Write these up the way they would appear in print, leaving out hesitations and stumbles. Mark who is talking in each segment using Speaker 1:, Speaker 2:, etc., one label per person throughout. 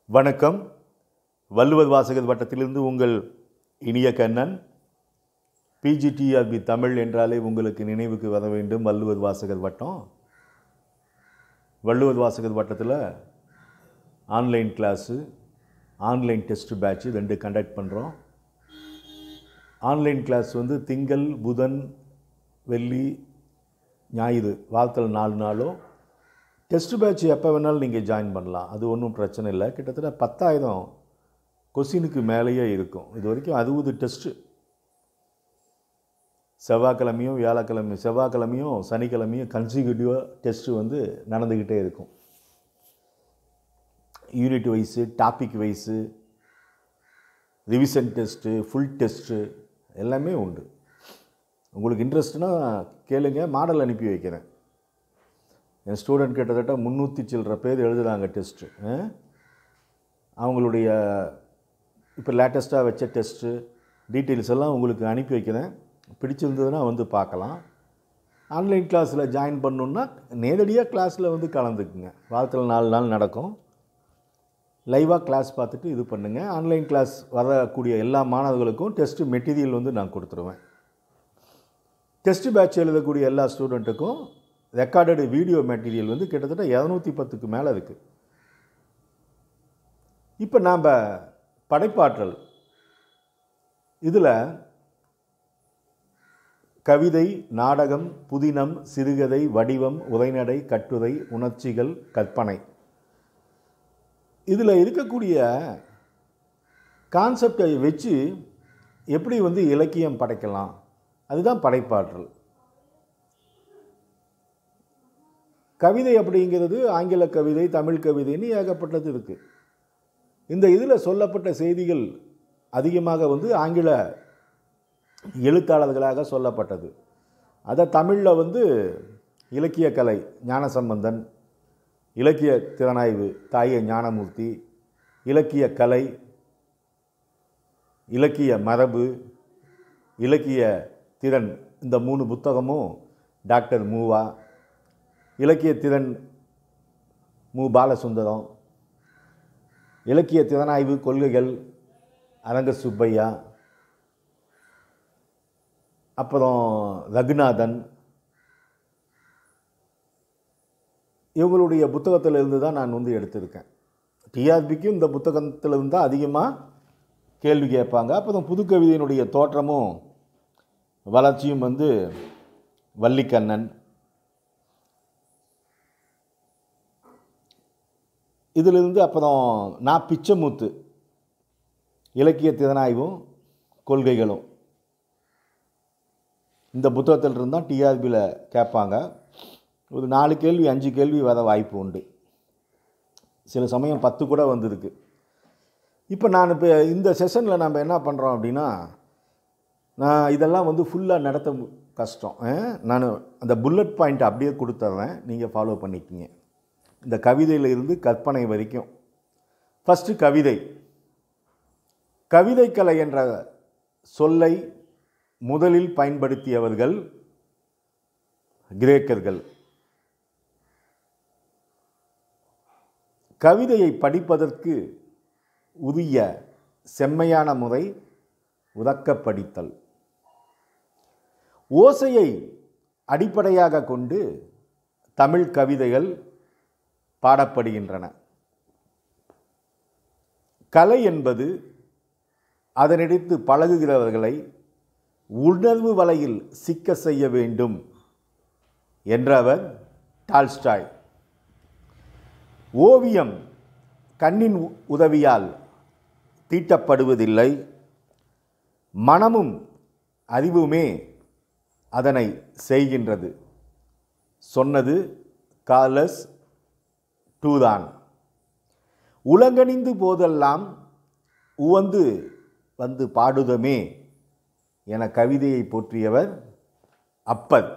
Speaker 1: வணக்கம். வள்ளுவர் வாசகர் வட்டத்திலிருந்து உங்கள் இனிய கண்ணன். பிஜிடிஆர்பி தமிழ் என்றாலே உங்களுக்கு நினைவுக்கு வர வேண்டும் வள்ளுவர் வாசகர் வட்டம். வள்ளுவர் வாசகர் வட்டத்தில் online class, online test batch 2 conduct பண்ணுறோம். ஆன்லைன் கிளாஸ் திங்கள், புதன், வெள்ளி, ஞாயிறு வாரத்தில் 4 நாளும். டெஸ்ட் பேட்ச் எப்போ வேணாலும் நீங்கள் ஜாயின் பண்ணலாம், அது ஒன்றும் பிரச்சனை இல்லை. கிட்டத்தட்ட 10,000 கொஸ்டினுக்கு மேலேயே இருக்கும். இது வரைக்கும் 60 டெஸ்ட்டு செவ்வாய்க்கிழமையும் சனிக்கிழமையும் கன்சிக்யூட்டிவாக டெஸ்ட்டு நடந்துக்கிட்டே இருக்கும். Unit wise, topic wise, revision test, full test எல்லாமே உண்டு. உங்களுக்கு இன்ட்ரெஸ்ட்னால் கேளுங்க, மாடல் அனுப்பி வைக்கிறேன். என் ஸ்டூடெண்ட் கிட்டத்தட்ட 300 சில்லற பேர் எழுதுகிறாங்க டெஸ்ட்டு. அவங்களுடைய இப்போ லேட்டஸ்ட்டாக வச்ச டெஸ்ட்டு டீட்டெயில்ஸ் எல்லாம் உங்களுக்கு அனுப்பி வைக்கிறேன். பிடிச்சிருந்ததுன்னா பார்க்கலாம். ஆன்லைன் கிளாஸில் ஜாயின் பண்ணணுன்னா நேரடியாக கிளாஸில் கலந்துக்குங்க. வாரத்தில் 4 நாள் நடக்கும். லைவாக கிளாஸ் பார்த்துட்டு இது பண்ணுங்கள். ஆன்லைன் கிளாஸ் வரக்கூடிய எல்லா மாணவர்களுக்கும் டெஸ்ட்டு மெட்டீரியல் நான் கொடுத்துருவேன். டெஸ்ட் பேட்ச் எழுதக்கூடிய எல்லா ஸ்டூடெண்ட்டுக்கும் ரெக்கார்டடு வீடியோ மெட்டீரியல் கிட்டத்தட்ட 210க்கு மேலே இருக்குது. இப்போ நாம் படைப்பாற்றல் இதில் கவிதை, நாடகம், புதினம், சிறுகதை, வடிவம், உரைநடை, கட்டுரை, உணர்ச்சிகள், கற்பனை இதில் இருக்கக்கூடிய கான்செப்டை வச்சு எப்படி இலக்கியம் படைக்கலாம், அதுதான் படைப்பாற்றல். கவிதை அப்படிங்கிறது ஆங்கில கவிதை, தமிழ் கவிதைன்னு ஏகப்பட்டது இருக்குது. இந்த இதில் சொல்லப்பட்ட செய்திகள் அதிகமாக ஆங்கில எழுத்தாளர்களாக சொல்லப்பட்டது. அதை தமிழில் இலக்கிய கலை ஞானசம்பந்தன், இலக்கிய திறனாய்வு தாய ஞானமூர்த்தி, இலக்கிய கலை, இலக்கிய மரபு, இலக்கிய திறன், இந்த 3 புத்தகமும் டாக்டர் மூவா, இலக்கிய திறன் மு பாலசுந்தரம், இலக்கிய திறனாய்வு கொள்கைகள் அரங்க சுப்பையா, அப்புறம் ரகுநாதன், இவங்களுடைய புத்தகத்திலிருந்து தான் நான் எடுத்திருக்கேன். டிஆர்பிக்கும் இந்த புத்தகத்திலிருந்து தான் அதிகமாக கேள்வி கேட்பாங்க. அப்புறம் புதுக்கவிதையினுடைய தோற்றமும் வளர்ச்சியும் வள்ளிக்கண்ணன். இதிலிருந்து அப்புறம் நான் பிச்சைமூத்து, இலக்கிய திறனாய்வும் கொள்கைகளும், இந்த புத்தகத்திலிருந்து தான் டிஆர்பியில் கேட்பாங்க. ஒரு 4 கேள்வி 5 கேள்வி வர வாய்ப்பு உண்டு. சில சமயம் 10 கூட வந்திருக்கு. இப்போ இந்த செஷனில் நம்ம என்ன பண்ணுறோம் அப்படின்னா, நான் இதெல்லாம் ஃபுல்லாக நடத்த கஷ்டம். நான் அந்த புல்லட் பாயிண்ட் அப்படியே கொடுத்துட்றேன், நீங்கள் ஃபாலோ பண்ணிக்கிங்க. இந்த கவிதையில் இருந்து கற்பனை வரைக்கும். ஃபஸ்ட்டு கவிதை. கவிதைக்கலை என்ற சொல்லை முதலில் பயன்படுத்தியவர்கள் கிரேக்கர்கள். கவிதையை படிப்பதற்கு உரிய செம்மையான முறை உரக்க படித்தல். ஓசையை அடிப்படையாக கொண்டு தமிழ் கவிதைகள் பாடப்படுகின்றன. கலை என்பது அதனிடைத்து பழகுகிறவர்களை உணர்வு வலையில் சிக்க செய்ய வேண்டும் என்றவர் டால்ஸ்டாய். ஓவியம் கண்ணின் உதவியால் தீட்டப்படுவதில்லை, மனமும் அறிவுமே அதனை செய்கின்றது சொன்னது கார்லஸ் டூதான். உலகணிந்து போதெல்லாம் உவந்து பாடுதமே என கவிதையை போற்றியவர் அப்பர்.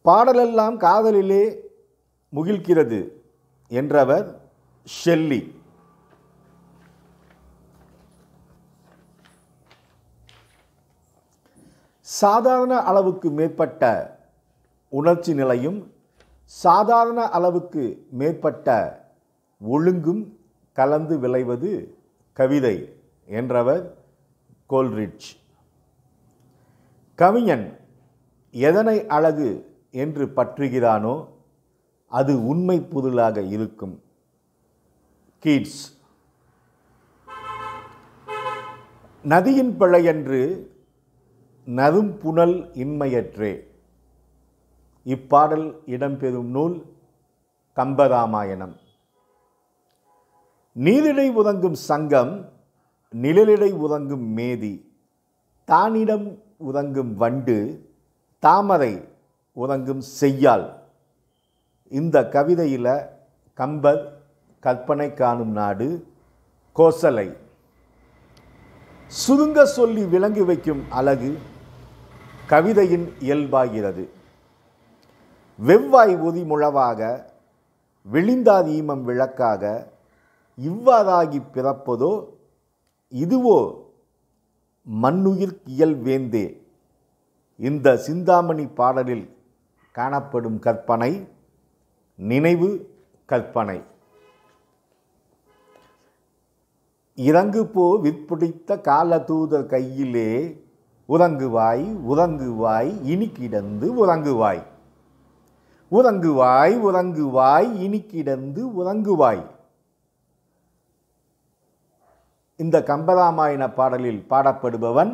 Speaker 1: பாடலெல்லாம் காதலிலே முகிழ்கிறது என்றவர் ஷெல்லி. சாதாரண அளவுக்கு மேற்பட்ட உணர்ச்சி நிலையும் சாதாரண அளவுக்கு மேற்பட்ட ஒழுங்கும் கலந்து விளைவது கவிதை என்றவர் கோல்ரிட்ஜ். கவிஞன் எதனை அழகு என்று பற்றுகிறானோ அது உண்மை பொருளாக இருக்கும். கீட்ஸ். நதியின் பிழையன்று நரும் புனல் இன்மையற்றே. இப்பாடல் இடம்பெறும் நூல் கம்பராமாயணம். நீரிடை உறங்கும் சங்கம், நிழலிடை உறங்கும் மேதி, தானிடம் உறங்கும் வண்டு, தாமரை உறங்கும் செய்யாள். இந்த கவிதையில் கம்பர் கற்பனை காணும் நாடு கோசலை. சுருங்க சொல்லி விளங்கி வைக்கும் அழகு கவிதையின் இயல்பாகிறது. வெவ்வாய் ஒதி முழவாக விழிந்தார் ஈமம் விளக்காக இவ்வாறாகி பிறப்பதோ இதுவோ மண்ணுயிர் இயல்வேந்தே. இந்த சிந்தாமணி பாடலில் காணப்படும் கற்பனை நினைவு கற்பனை. இறங்கு போ விற்பிடித்த காலதூதர் கையிலே உறங்குவாய் உறங்குவாய் இனி கிடந்து உறங்குவாய், உறங்குவாய் உறங்குவாய் இனி கிடந்து உறங்குவாய். இந்த கம்பராமாயண பாடலில் பாடப்படுபவன்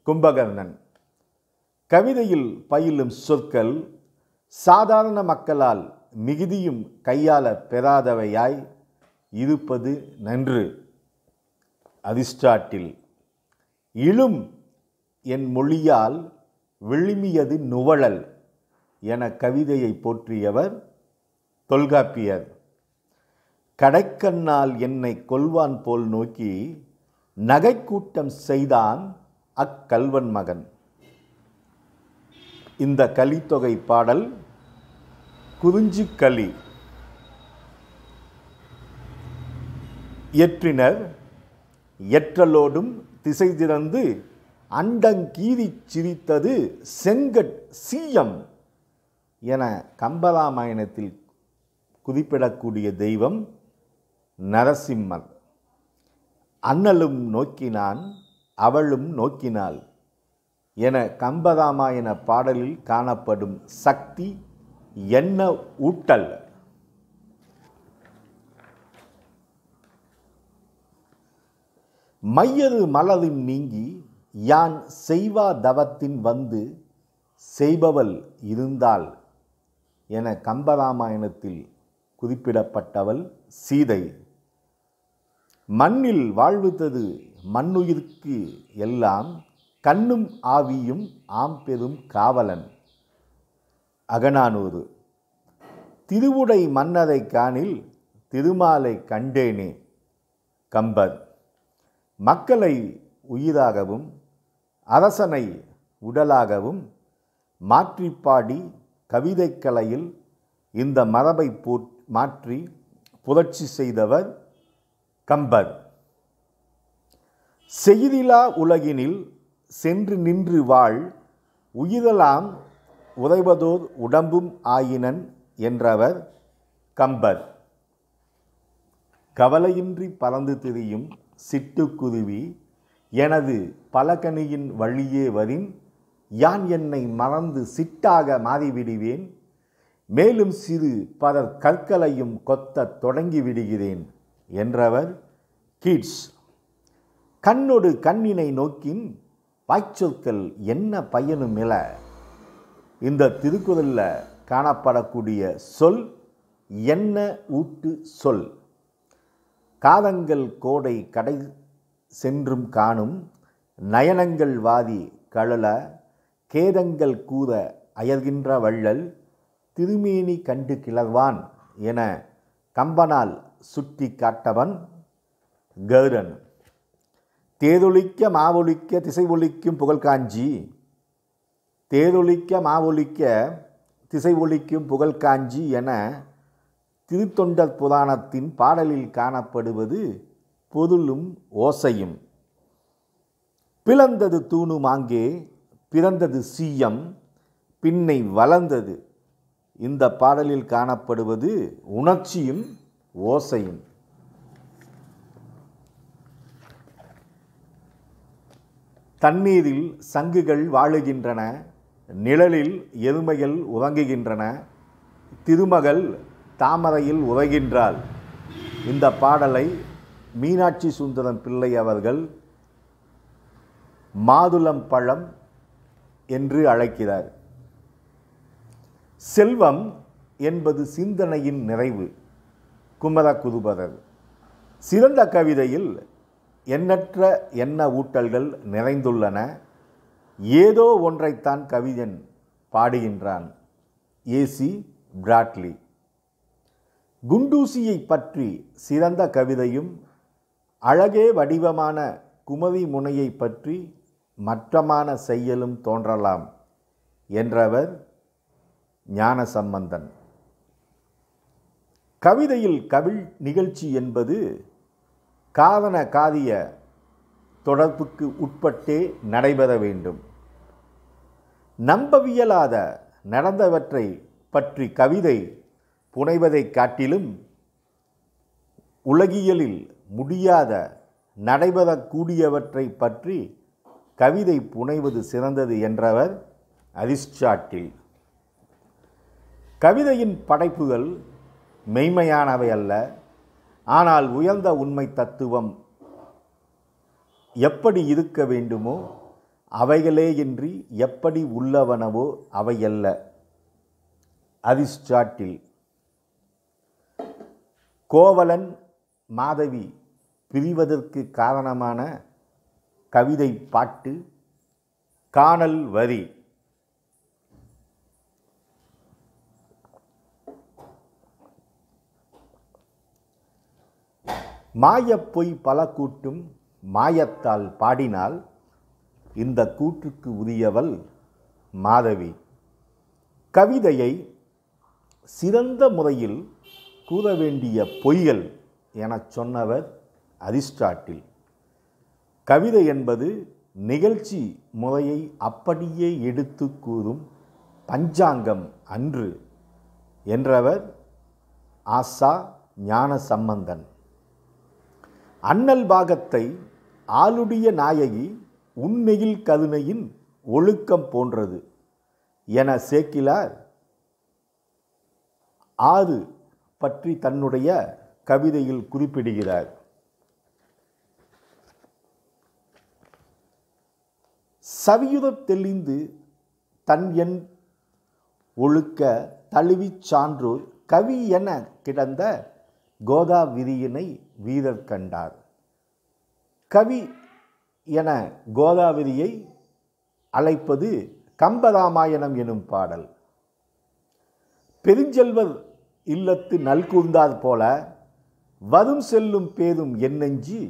Speaker 1: கும்பகர்ணன். கவிதையில் பயிலும் சொற்கள் சாதாரண மக்களால் மிகுதியும் கையாள பெறாதவையாய் இருப்பது நன்று. அரிஸ்டாட்டில். இழும் என் மொழியால் விழுமியது நுவழல் என கவிதையை போற்றியவர் தொல்காப்பியர். கடைக்கண்ணால் என்னை கொல்வான் போல் நோக்கி நகைக்கூட்டம் செய்தான் அக்கல்வன் மகன். இந்த கலித்தொகை பாடல் குறிஞ்சிக்கலி. இயற்றினர் எற்றலோடும் திசை திறந்து அண்டங்கீறி சிரித்தது செங்கட் சீயம் என கம்பராமாயணத்தில் குறிப்பிடக்கூடிய தெய்வம் நரசிம்மர். அண்ணலும் நோக்கினான் அவளும் நோக்கினாள் என கம்பராமாயண பாடலில் காணப்படும் சக்தி என்ன ஊட்டல். மையறு மலரின் நீங்கி யான் செய்வா தவத்தின் வந்து செய்பவள் இருந்தாள் என கம்பராமாயணத்தில் குறிப்பிடப்பட்டவள் சீதை. மண்ணில் வாழ்வுதது மண்ணுயிர்க்கு எல்லாம் கண்ணும் ஆவியும் ஆம்பெரும் காவலன். அகநானூறு. திருவுடை மன்னரை காணில் திருமாலை கண்டேனே. கம்பர். மக்களை உயிராகவும் அரசனை உடலாகவும் மாற்றிப்பாடி கவிதைக்கலையில் இந்த மரபை மாற்றி புரட்சி செய்தவர் கம்பர். செய்திலா உலகினில் சென்று நின்று வாழ் உயிரெல்லாம் உறைவதோர் உடம்பும் ஆயினன் என்றவர் கம்பர். கவலையின்றி பறந்து திரியும் சிட்டுக்குருவி எனது பலகனியின் வழியே வரின் யான் என்னை மறந்து சிட்டாக மாறிவிடுவேன், மேலும் சிறு பலர் கற்களையும் கொத்த தொடங்கி விடுகிறேன் என்றவர் கீட்ஸ். கண்ணொடு கண்ணினை நோக்கின் வாய்ச்சொற்கள் என்ன பயனும் இல. இந்த திருக்குறளில் காணப்படக்கூடிய சொல் என்ன ஊட்டு சொல். காதங்கள் கோடை கடை சென்றும் காணும் நயனங்கள் வாதி கழல கேதங்கள் கூற அயர்கின்ற வள்ளல் திருமேனி கண்டு கிளர்வான் என கம்பனால் சுட்டி காட்டவன் கௌரன். தேதொழிக்க மாவொழிக்க திசை ஒழிக்கும் புகழ்காஞ்சி. தேதொழிக்க மாவொழிக்க திசை ஒழிக்கும் புகழ்காஞ்சி என திருத்தொண்டர் புராணத்தின் பாடலில் காணப்படுவது பொருளும் ஓசையும். பிளந்தது தூணுமாங்கே பிறந்தது சீயம் பின்னை வளர்ந்தது. இந்த பாடலில் காணப்படுவது உணர்ச்சியும் ஓசையும். தண்ணீரில் சங்குகள் வாழுகின்றன, நிழலில் எருமைகள் உறங்குகின்றன, திருமகள் தாமரையில் உறைகின்றாள். இந்த பாடலை மீனாட்சி சுந்தரம் பிள்ளை அவர்கள் மாதுளம் பழம் என்று அழைக்கிறார். செல்வம் என்பது சிந்தனையின் நிறைவு. குமரகுருபரர். சிறந்த கவிதையில் எண்ணற்ற எண்ண ஊட்டல்கள் நிறைந்துள்ளன. ஏதோ ஒன்றைத்தான் கவிஞன் பாடுகின்றான். AC Bradley. குண்டூசியை பற்றி சிறந்த கவிதையும், அழகே வடிவமான குமரி முனையை பற்றி மற்றமான செய்யலும் தோன்றலாம் என்றவர் ஞானசம்பந்தன். கவிதையில் கவிழ் நிகழ்ச்சி என்பது காரண காரிய தொடர்புக்கு உட்பட்டே நடைபெற வேண்டும். நம்பவியலாத நடந்தவற்றை பற்றி கவிதை புனைவதை காட்டிலும் உலகியலில் முடியாத நடைபெறக்கூடியவற்றை பற்றி கவிதை புனைவது சிறந்தது என்றவர் அரிஸ்டாட்டில். கவிதையின் படைப்புகள் மெய்மையானவை அல்ல, ஆனால் உயர்ந்த உண்மை தத்துவம் எப்படி இருக்க வேண்டுமோ அவைகளேயின்றி எப்படி உள்ளவனவோ அவையல்ல. அரிஸ்டாட்டில். கோவலன் மாதவி பிரிவதற்கு காரணமான கவிதை பாட்டு காணல் வரி. மாயப்பொய் பல கூட்டும் மாயத்தால் பாடினால் இந்த கூற்றுக்கு உரியவள் மாதவி. கவிதையை சிறந்த முறையில் கூற வேண்டிய பொய்கள் எனச் சொன்னவர் அரிஸ்டாட்டில். கவிதை என்பது நிகழ்ச்சி முறையை அப்படியே எடுத்து கூறும் பஞ்சாங்கம் அன்று என்றவர் ஆசா ஞானசம்பந்தன். அண்ணல் பாகத்தை ஆளுடைய நாயகி உண்மையில் கருணையின் ஒழுக்கம் போன்றது என சேக்கிலார் ஆறு பற்றி தன்னுடைய கவிதையில் குறிப்பிடுகிறார். சவியுறத் தெளிந்து தன் என் ஒழுக்க தழுவிச் சான்றோர் கவி என கிடந்த கோதாவிரியினை வீரர் கண்டார். கவி என கோதாவரியை அழைப்பது கம்பராமாயணம் எனும் பாடல். பெருஞ்செல்வர் இல்லத்து நல்கூர்ந்தார் போல வரும் செல்லும் பேரும் எண்ணெஞ்சி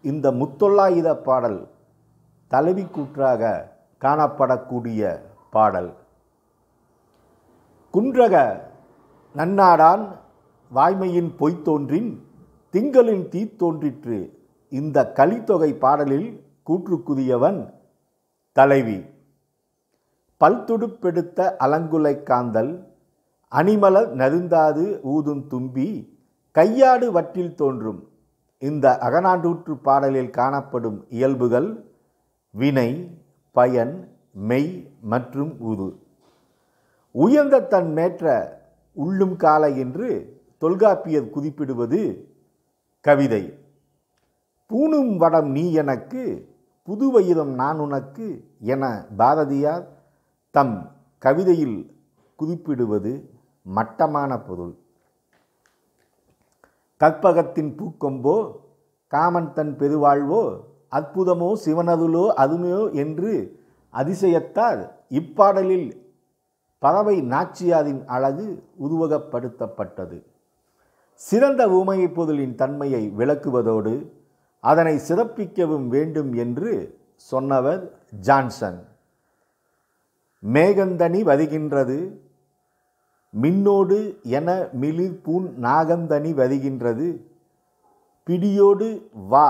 Speaker 1: இந்த முத்தொள்ளாயிர பாடல் தலைவி கூற்றாக காணப்படக்கூடிய பாடல். குன்றக நன்னாடான் வாய்மையின் பொய்த்தோன்றின் திங்களின் தீத்தோன்றிற்று. இந்த கலித்தொகை பாடலில் கூற்றுக்குரியவன் தலைவி. பல்துடுப்பெடுத்த அலங்குலை காந்தல் அணிமலர் நருந்தாது ஊதும் தும்பி கையாடு வற்றில் தோன்றும். இந்த அகநானூற்று பாடலில் காணப்படும் இயல்புகள் வினை, பயன், மெய் மற்றும் உரு. உயர்ந்த தன் மேற்ற உள்ளும் காலை என்று தொல்காப்பியர் குறிப்பிடுவது கவிதை. பூணும் வடம் நீ எனக்கு புதுவயிரம் நான் உனக்கு என பாரதியார் தம் கவிதையில் குறிப்பிடுவது மட்டமான பொருள். கற்பகத்தின் பூக்கொம்போ காமன் தன் பெருவாழ்வோ அற்புதமோ சிவனருளோ அதுமையோ என்று அதிசயத்தால் இப்பாடலில் பறவை நாச்சியாரின் அழகு உருவகப்படுத்தப்பட்டது. சிறந்த உமைப் பொருளின் தன்மையை விளக்குவதோடு அதனை சிறப்பிக்கவும் வேண்டும் என்று சொன்னவர் ஜான்சன். மேகந்தனி வருகின்றது மின்னோடு என மிளிர் பூன் நாகந்தனி வருகின்றது பிடியோடு வா.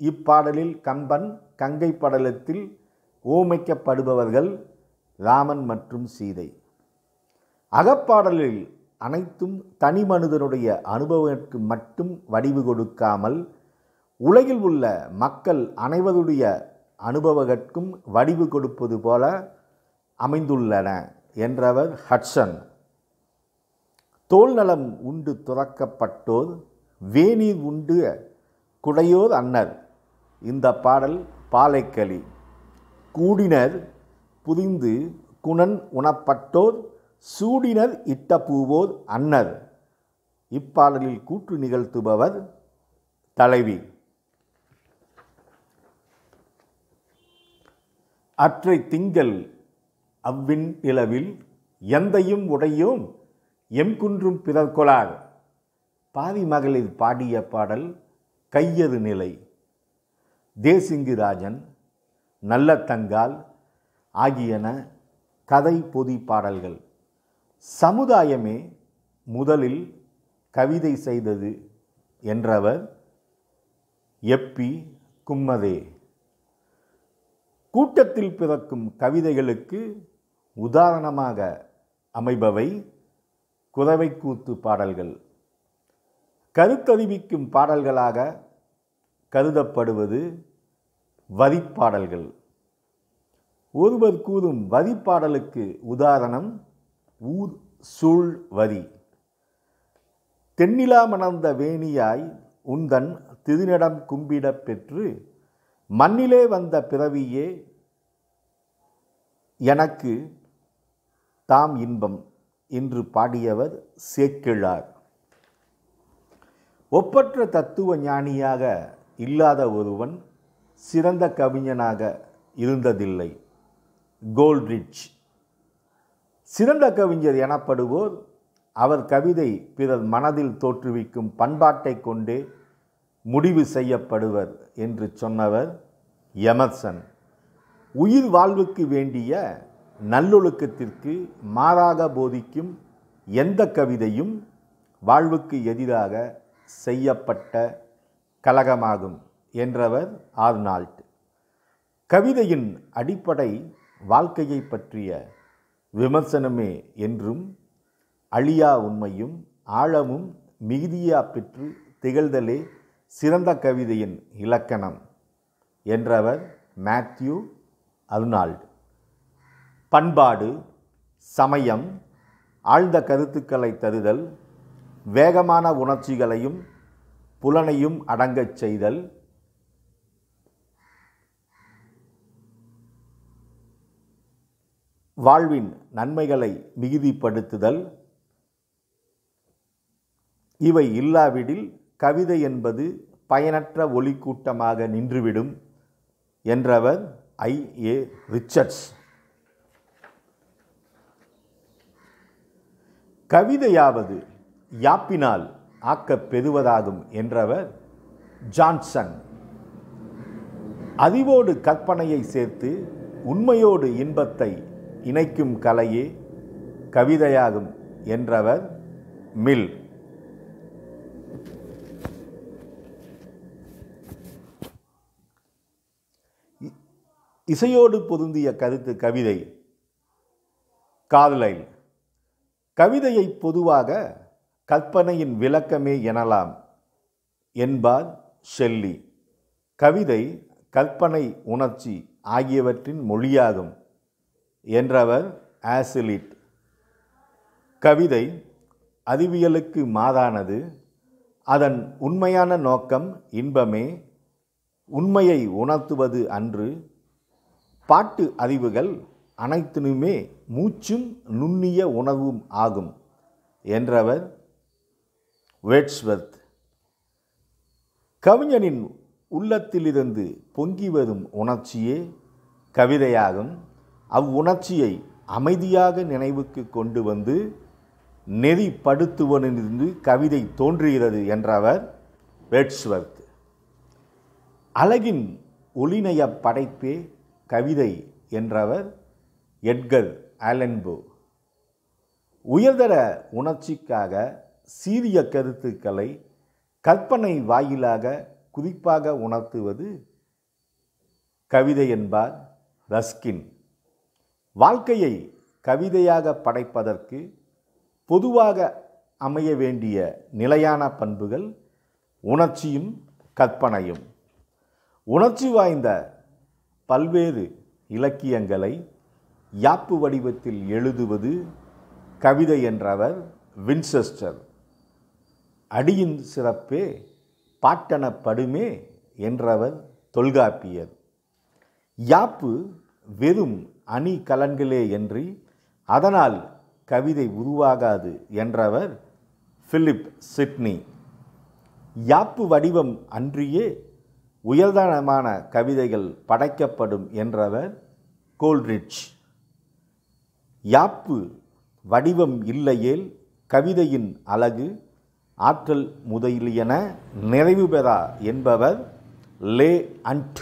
Speaker 1: இப்பாடலில் கம்பன் கங்கை படலத்தில் ஓமைக்கப்படுபவர்கள் ராமன் மற்றும் சீதை. அகப்பாடலில் அனைத்தும் தனி மனிதனுடைய அனுபவத்திற்கு மட்டும் வடிவு கொடுக்காமல் உலகில் உள்ள மக்கள் அனைவருடைய அனுபவத்திற்கும் வடிவு கொடுப்பது போல அமைந்துள்ளன என்றவர் ஹட்சன். தோல் நலம் உண்டு துறக்கப்பட்டோர் வேநீர் உண்டு குடையோர் அன்னர். இந்த பாடல் பாலைக்களி. கூடினர் புரிந்து குணன் உணப்பட்டோர் சூடினர் இட்ட பூவோர் அன்னர். இப்பாடலில் கூற்று நிகழ்த்துபவர் தலைவி. அற்றை திங்கள் அவ்வின் இளவில் எந்தையும் உடையோம் எம்குன்றும் பிறர் கொளார். பாதி மகளிர் பாடிய பாடல் கையறு நிலை. தேசிங்குராஜன், நல்லத்தங்கால் ஆகியன கதை பொதி பாடல்கள். சமுதாயமே முதலில் கவிதை செய்தது என்றவர் எப்பி கும்மதே. கூட்டத்தில் பிறக்கும் கவிதைகளுக்கு உதாரணமாக அமைபவை குரவைக்கூத்து பாடல்கள். கருத்தறிவிக்கும் பாடல்களாக கருதப்படுவது வரிப்பாடல்கள். ஒருவர் கூறும் வரிப்பாடலுக்கு உதாரணம் ஊர் சூழ் வரி. தென்னிலா மணர்ந்த வேணியாய் உந்தன் திருநடம் கும்பிடப் பெற்று மண்ணிலே வந்த பிறவியே எனக்கு தாம் இன்பம் என்று பாடியவர் சேக்கிழார். ஒப்பற்ற தத்துவ ஞானியாக இல்லாத ஒருவன் சிறந்த கவிஞனாக இருந்ததில்லை. கோல்ட்ரிட்ஜ். சிறந்த கவிஞர் எனப்படுவோர் அவர் கவிதை பிறர் மனதில் தோற்றுவிக்கும் பண்பாட்டை கொண்டே முடிவு செய்யப்படுவர் என்று சொன்னவர் எமர்சன். உயிர் வாழ்வுக்கு வேண்டிய நல்லொழுக்கத்திற்கு மாறாக போதிக்கும் எந்த கவிதையும் வாழ்வுக்கு எதிராக செய்யப்பட்ட கலகமாகும் என்றவர் ஆர்னால்ட். கவிதையின் அடிப்படை வாழ்க்கையை பற்றிய விமர்சனமே என்றும் அழியா உண்மையும் ஆழமும் மிகுதியா பெற்று திகழ்தலே சிறந்த கவிதையின் இலக்கணம் என்றவர் மேத்யூ அர்னால்ட். பண்பாடு, சமயம், ஆழ்ந்த கருத்துக்களை தருதல், வேகமான உணர்ச்சிகளையும் புலனையும் அடங்கச் செய்தல், வாழ்வின் நன்மைகளை மிகுதிப்படுத்துதல், இவை இல்லாவிடில் கவிதை என்பது பயனற்ற ஒலிக்கூட்டமாக நின்றுவிடும் என்றவர் I.A. ரிச்சர்ட்ஸ். கவிதையாவது யாப்பினால் ஆக்கப் பெறுவதாகும் என்றவர் ஜான்சன். அறிவோடு கற்பனையை சேர்த்து உண்மையோடு இன்பத்தை இணைக்கும் கலையே கவிதையாகும் என்றவர் மில். இசையோடு பொருந்திய கருத்து கவிதை கார்லைல். கவிதையை பொதுவாக கற்பனையின் விளக்கமே எனலாம் என்பார் ஷெல்லி. கவிதை கற்பனை, உணர்ச்சி ஆகியவற்றின் மொழியாகும் என்றவர் ஆசிலிட். கவிதை அறிவியலுக்கு மாறானது. அதன் உண்மையான நோக்கம் இன்பமே, உண்மையை உணர்த்துவது அன்று. பாட்டு அறிவுகள் அனைத்தினுமே மூச்சும் நுண்ணிய உணர்வும் ஆகும் என்றவர் வேர்ட்ஸ்வர்த். கவிஞனின் உள்ளத்திலிருந்து பொங்கி வரும் உணர்ச்சியே கவிதையாகும். அவ்வுணர்ச்சியை அமைதியாக நினைவுக்கு கொண்டு வந்து நெறிப்படுத்துவனிலிருந்து கவிதை தோன்றுகிறது என்றவர் வேர்ட்ஸ்வர்த். அழகின் ஒளிநய படைப்பே கவிதை என்றவர் எட்கர் ஆலன் போ. உயர்தர உணர்ச்சிக்காக சீரிய கருத்துக்களை கற்பனை வாயிலாக குறிப்பாக உணர்த்துவது கவிதை என்பார் ரஸ்கின். வாழ்க்கையை கவிதையாக படைப்பதற்கு பொதுவாக அமைய வேண்டிய நிலையான பண்புகள் உணர்ச்சியும் கற்பனையும். உணர்ச்சி வாய்ந்த பல்வேறு இலக்கியங்களை யாப்பு வடிவத்தில் எழுதுவது கவிதை என்றவர் வின்செஸ்டர். அடியின் சிறப்பே பாட்டெனப்படுமே என்றவர் தொல்காப்பியர். யாப்பு வெறும் அணி கலன்களே என்று அதனால் கவிதை உருவாகாது என்றவர் பிலிப் சிட்னி. யாப்பு வடிவம் அன்றியே உயர்தரமான கவிதைகள் படைக்கப்படும் என்றவர் கோல்ரிட்ஜ். யாப்பு வடிவம் இல்லையேல் கவிதையின் அழகு ஆற்றல் முதலியன நிறைவு பெறா என்பவர் லே அண்ட்.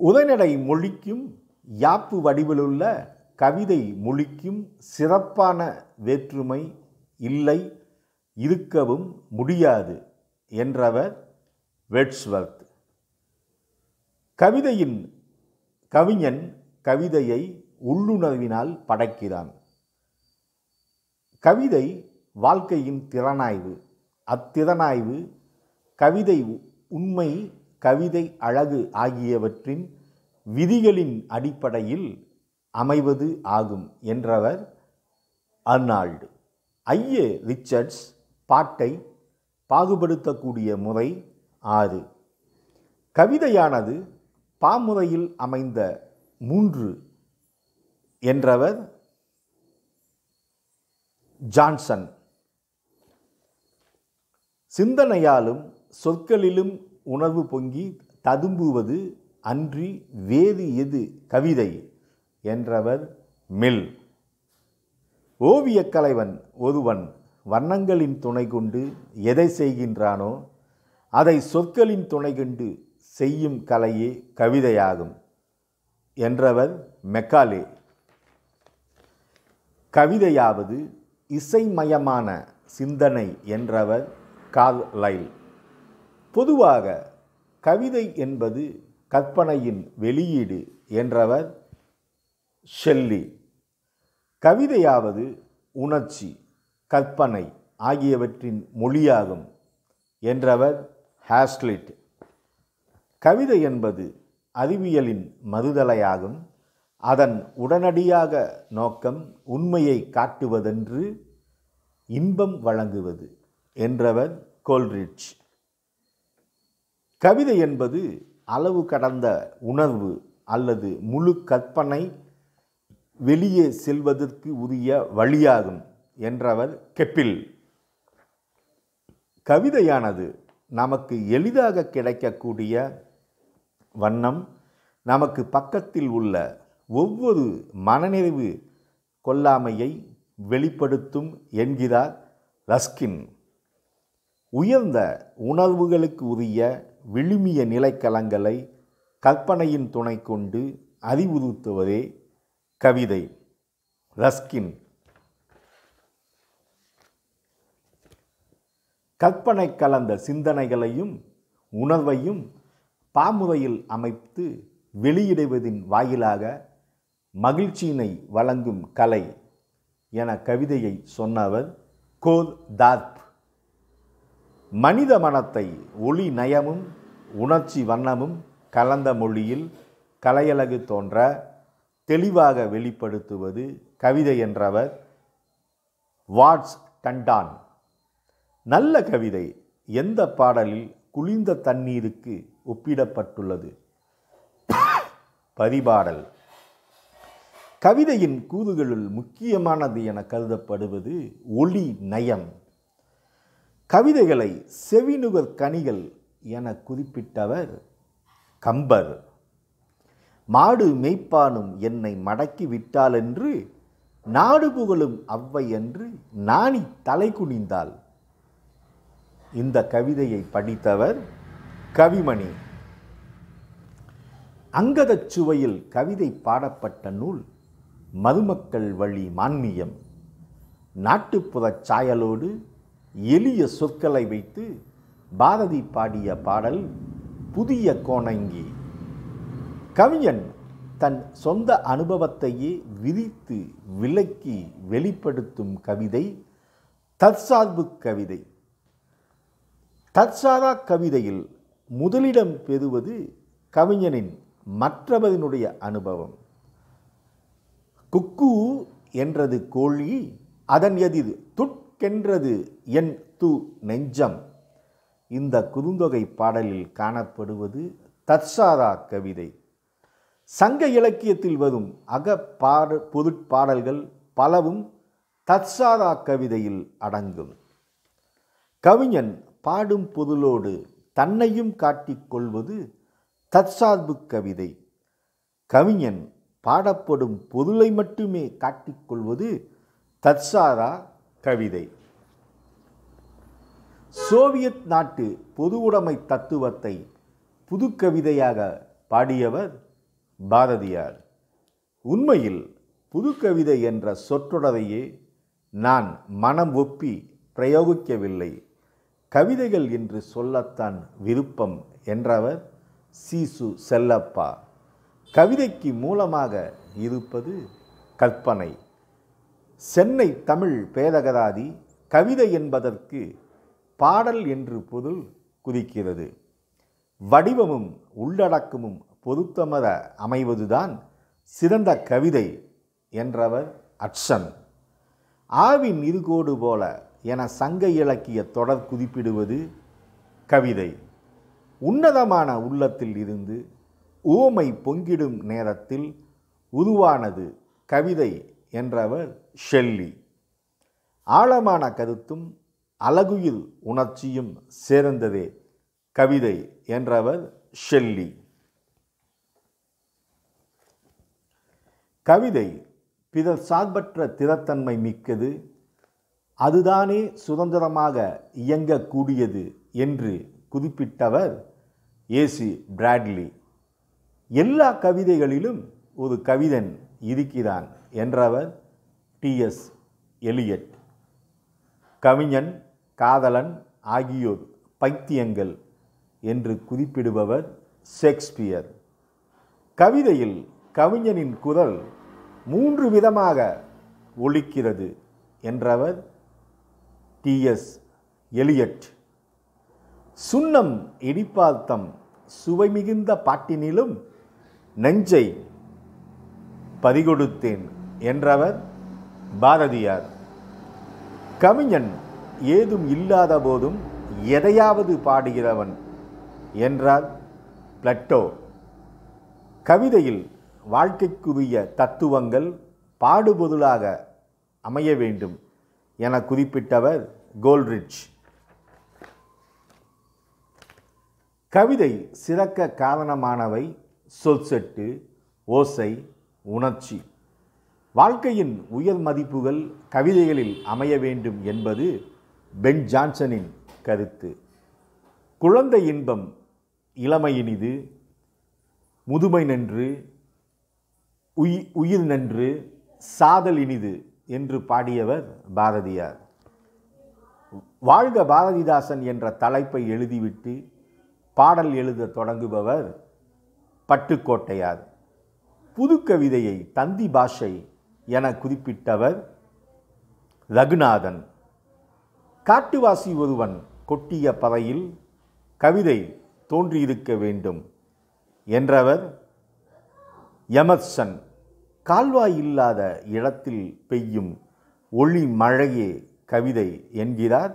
Speaker 1: உரைநடை மொழிக்கும் யாப்பு வடிவிலுள்ள கவிதை மொழிக்கும் சிறப்பான வேற்றுமை இல்லை, இருக்கவும் முடியாது என்றவர் வேர்ட்ஸ்வர்த். கவிஞன் கவிதையை உள்ளுணர்வினால் படைக்கிறான். கவிதை வாழ்க்கையின் திறனாய்வு. அத்திறனாய்வு கவிதை உண்மை, கவிதை அழகு ஆகியவற்றின் விதிகளின் அடிப்படையில் அமைவது ஆகும் என்றவர் அர்னால்டு. ஐயே ரிச்சர்ட்ஸ் பாட்டை பாகுபடுத்தக்கூடிய முறை 6. கவிதையானது பாமுறையில் அமைந்த 3 என்றவர் ஜான்சன். சிந்தனையாலும் சொற்களிலும் உணர்வு பொங்கி ததும்புவது அன்றி வேறு எது கவிதை என்றவர் மில். ஓவியக் கலைவன் ஒருவன் வண்ணங்களின் துணை கொண்டு எதை செய்கின்றானோ அதை சொற்களின் துணை கொண்டு செய்யும் கலையே கவிதையாகும் என்றவர் மெக்காலே. கவிதையாவது இசைமயமான சிந்தனை என்றவர் கார்லைல். பொதுவாக கவிதை என்பது கற்பனையின் வெளியீடு என்றவர் ஷெல்லி. கவிதையாவது உணர்ச்சி, கற்பனை ஆகியவற்றின் மொழியாகும் என்றவர் ஹாஸ்லிட். கவிதை என்பது அறிவியலின் மறுதலையாகும். அதன் உடனடியாக நோக்கம் உண்மையை காட்டுவதென்று இன்பம் வழங்குவது என்றவர் கோல்ரிட்ஜ். கவிதை என்பது அளவு கடந்த உணர்வு அல்லது முழு கற்பனை வெளியே செல்வதற்கு உரிய வழியாகும் என்றவர் கெப்பில். கவிதையானது நமக்கு எளிதாக கிடைக்கக்கூடிய வண்ணம் நமக்கு பக்கத்தில் உள்ள ஒவ்வொரு மனநிறைவு கொள்ளாமையை வெளிப்படுத்தும் என்கிறார் ரஸ்கின். உயர்ந்த உணர்வுகளுக்கு உரிய விழுமிய நிலைக்களங்களை கற்பனையின் துணை கொண்டு அறிவுறுத்துவதே கவிதை. ரஸ்கின். கற்பனை கலந்த சிந்தனைகளையும் உணர்வையும் பாமுறையில் அமைத்து வெளியிடுவதின் வாயிலாக மகிழ்ச்சியினை வழங்கும் கலை என கவிதையை சொன்னவர் கோர் தார்ப். மனித மனத்தை ஒளி நயமும் உணர்ச்சி வண்ணமும் கலந்த மொழியில் கலையழகு தோன்ற தெளிவாக வெளிப்படுத்துவது கவிதை என்றவர் வாட்ஸ் டண்டான். நல்ல கவிதை எந்த பாடலில் குளிர்ந்த தண்ணீருக்கு ஒப்பிடப்பட்டுள்ளது? பரிபாடல். கவிதையின் கூறுகளுள் முக்கியமானது என கருதப்படுவது ஒளி நயம். கவிதைகளை செவிநுகர் கனிகள் என குறிப்பிட்டவர் கம்பர். மாடு மெய்ப்பானும் என்னை மடக்கி விட்டால் என்று நாடு புகழும் அவ்வை என்று நாணி தலை குனிந்தாள். இந்த கவிதையை படித்தவர் கவிமணி. அங்கதச் சுவையில் கவிதை பாடப்பட்ட நூல் மருமக்கள் வழி மான்மியம். நாட்டுப்புறச் சாயலோடு எளிய சொற்களை வைத்து பாரதி பாடிய பாடல் புதிய கோணங்கி. கவிஞன் தன் சொந்த அனுபவத்தையே விரித்து விளக்கி வெளிப்படுத்தும் கவிதை தற்சார்பு கவிதை. தற்சாரா கவிதையில் முதலிடம் பெறுவது கவிஞனின் மற்றவரினுடைய அனுபவம். குக்கு என்றது கோழி, அதன் எதிர் துட்கென்றது என் து நெஞ்சம். இந்த குறுந்தொகை பாடலில் காணப்படுவது தற்சாரா கவிதை. சங்க இலக்கியத்தில் வரும் பொருட்பாடல்கள் பலவும் தற்சாரா கவிதையில் அடங்கும். கவிஞன் பாடும் பொருளோடு தன்னையும் காட்டிக்கொள்வது தற்சார்பு கவிதை. கவிஞன் பாடப்படும் பொருளை மட்டுமே காட்டிக்கொள்வது தற்சாரா கவிதை. சோவியத் நாட்டு பொதுவுடைமை தத்துவத்தை புதுக்கவிதையாக பாடியவர் பாரதியார். உண்மையில் புதுக்கவிதை என்ற சொற்றொடரையே நான் மனம் ஒப்பி பிரயோகிக்கவில்லை, கவிதைகள் என்று சொல்லத்தான் விருப்பம் என்றவர் சீசு செல்லப்பா. கவிதைக்கு மூலமாக இருப்பது கற்பனை. சென்னை தமிழ் பேரகராதி கவிதை என்பதற்கு பாடல் என்று பொருள் குறிக்கிறது. வடிவமும் உள்ளடக்கமும் பொருத்தமர அமைவதுதான் சிறந்த கவிதை என்றவர் அட்சன். ஆவின் இருகோடு போல என சங்க இலக்கிய தொடர் குறிப்பிடுவது கவிதை. உன்னதமான உள்ளத்தில் இருந்து உவமை பொங்கிடும் நேரத்தில் உருவானது கவிதை என்றவர் ஷெல்லி. ஆழமான கருத்தும் அழகுயில் உணர்ச்சியும் சேர்ந்ததே கவிதை என்றவர் ஷெல்லி. கவிதை பிறர் சார்பற்ற திறத்தன்மை மிக்கது, அதுதானே சுதந்திரமாக இயங்கக்கூடியது என்று குறிப்பிட்டவர் ஏசி பிராட்லி. எல்லா கவிதைகளிலும் ஒரு கவிதன் இருக்கிறான் என்றவர் டிஎஸ் எலியட். கவிஞன், காதலன் ஆகியோர் பைத்தியங்கள் என்று குறிப்பிடுபவர் ஷேக்ஸ்பியர். கவிதையில் கவிஞனின் குரல் 3 விதமாக ஒலிக்கிறது என்றவர் டிஎஸ் எலியட். சுண்ணம் இடிப்பார்த்தம் சுவை மிகுந்த பாட்டினிலும் நெஞ்சை பறிகொடுத்தேன் என்றவர் பாரதியார். கவிஞன் ஏதும் இல்லாத போதும் எதையாவது பாடுகிறவன் என்றார் பிளேட்டோ. கவிதையில் வாழ்க்கைக்குரிய தத்துவங்கள் பாடுபொருளாக அமைய வேண்டும் என குறிப்பிட்டவர் கோல்ட்ரிட்ஜ். கவிதை சிறக்க காரணமானவை சொற்செட்டு, ஓசை, உணர்ச்சி. வாழ்க்கையின் உயர் மதிப்புகள் கவிதைகளில் அமைய வேண்டும் என்பது பென் ஜான்சனின் கருத்து. குழந்தை இன்பம் இளமையினிது, முதுமை நன்று, உயிர் நன்று, சாதல் இனிது என்று பாடியவர் பாரதியார். வாழ்க பாரதிதாசன் என்ற தலைப்பை எழுதிவிட்டு பாடல் எழுத தொடங்குபவர் பட்டுக்கோட்டையார். புதுக்கவிதையை தந்தி பாஷை என குறிப்பிட்டவர் ரகுநாதன். காட்டுவாசி ஒருவன் கொட்டிய பறையில் கவிதை தோன்றியிருக்க வேண்டும் என்றவர் எமர்சன். கால்வாய் இல்லாத இடத்தில் பெய்யும் ஒளி மழையே கவிதை என்கிறார்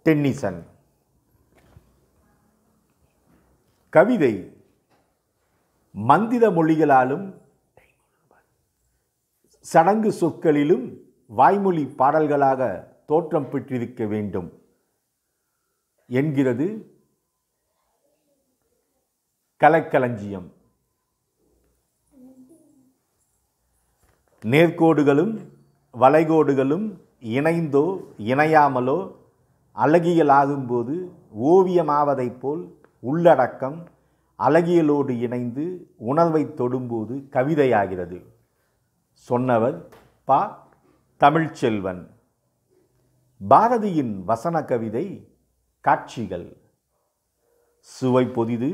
Speaker 1: டென்னிசன். கவிதை மந்திர மொழிகளாலும் சடங்கு சொற்களிலும் வாய்மொழி பாடல்களாக தோற்றம் பெற்றிருக்க வேண்டும் என்கிறது கலைக்களஞ்சியம். நேர்கோடுகளும் வளைகோடுகளும் இணைந்தோ இணையாமலோ அழகியலாகும்போது ஓவியமாவதைப் போல் உள்ளடக்கம் அழகியலோடு இணைந்து உணர்வை தொடும்போது கவிதையாகிறது. சொன்னவர் பா. தமிழ்ச்செல்வன். பாரதியின் வசன கவிதை காட்சிகள். சுவை பொதிது,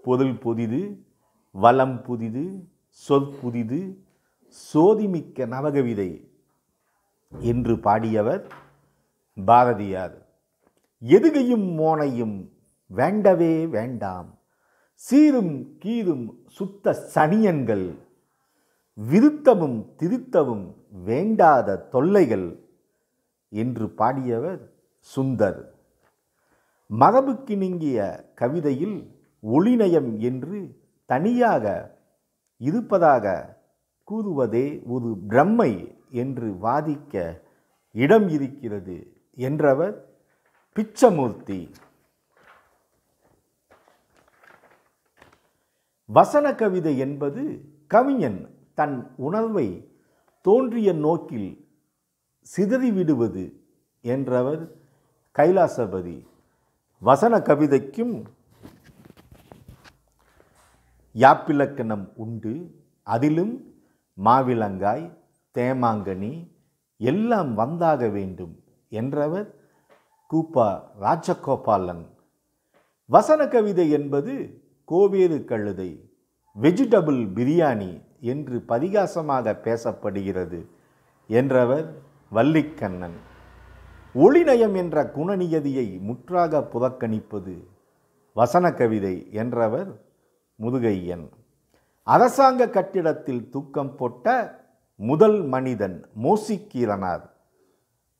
Speaker 1: பொருள் பொதிது, வளம் புதிது, சொற்புதிது, சோதிமிக்க நவகவிதை என்று பாடியவர் பாரதியார். எதுகையும் மோனையும் வேண்டவே வேண்டாம், சீரும் கீரும் சுத்த சனியன்கள், விருத்தமும் திருத்தமும் வேண்டாத தொல்லைகள் என்று பாடியவர் சுந்தர். மரபுக்கு நீங்கிய கவிதையில் ஒளிநயம் என்று தனியாக இருப்பதாக கூறுவதே ஒரு பிரம்மை என்று வாதிக்க இடம் இருக்கிறது என்றவர் பிச்சமூர்த்தி. வசன கவிதை என்பது கவிஞன் தன் உணர்வை தோன்றிய நோக்கில் சிதறிவிடுவது என்றவர் கைலாசபதி. வசன கவிதைக்கும் யாப்பிலக்கணம் உண்டு, அதிலும் மாவிலங்காய் தேமாங்கனி எல்லாம் வந்தாக வேண்டும் என்றவர் கூப்பா ராஜகோபாலன். வசன கவிதை என்பது கோவேறு கழுதை, வெஜிடபிள் பிரியாணி என்று பரிகாசமாக பேசப்படுகிறது என்றவர் வள்ளிக்கண்ணன். ஒளிநயம் என்ற குணநியதியை முற்றாக புறக்கணிப்பது வசன கவிதை என்றவர் முதுகையன். அரசாங்க கட்டிடத்தில் தூக்கம் போட்ட முதல் மனிதன் மோசிக்கீரனார்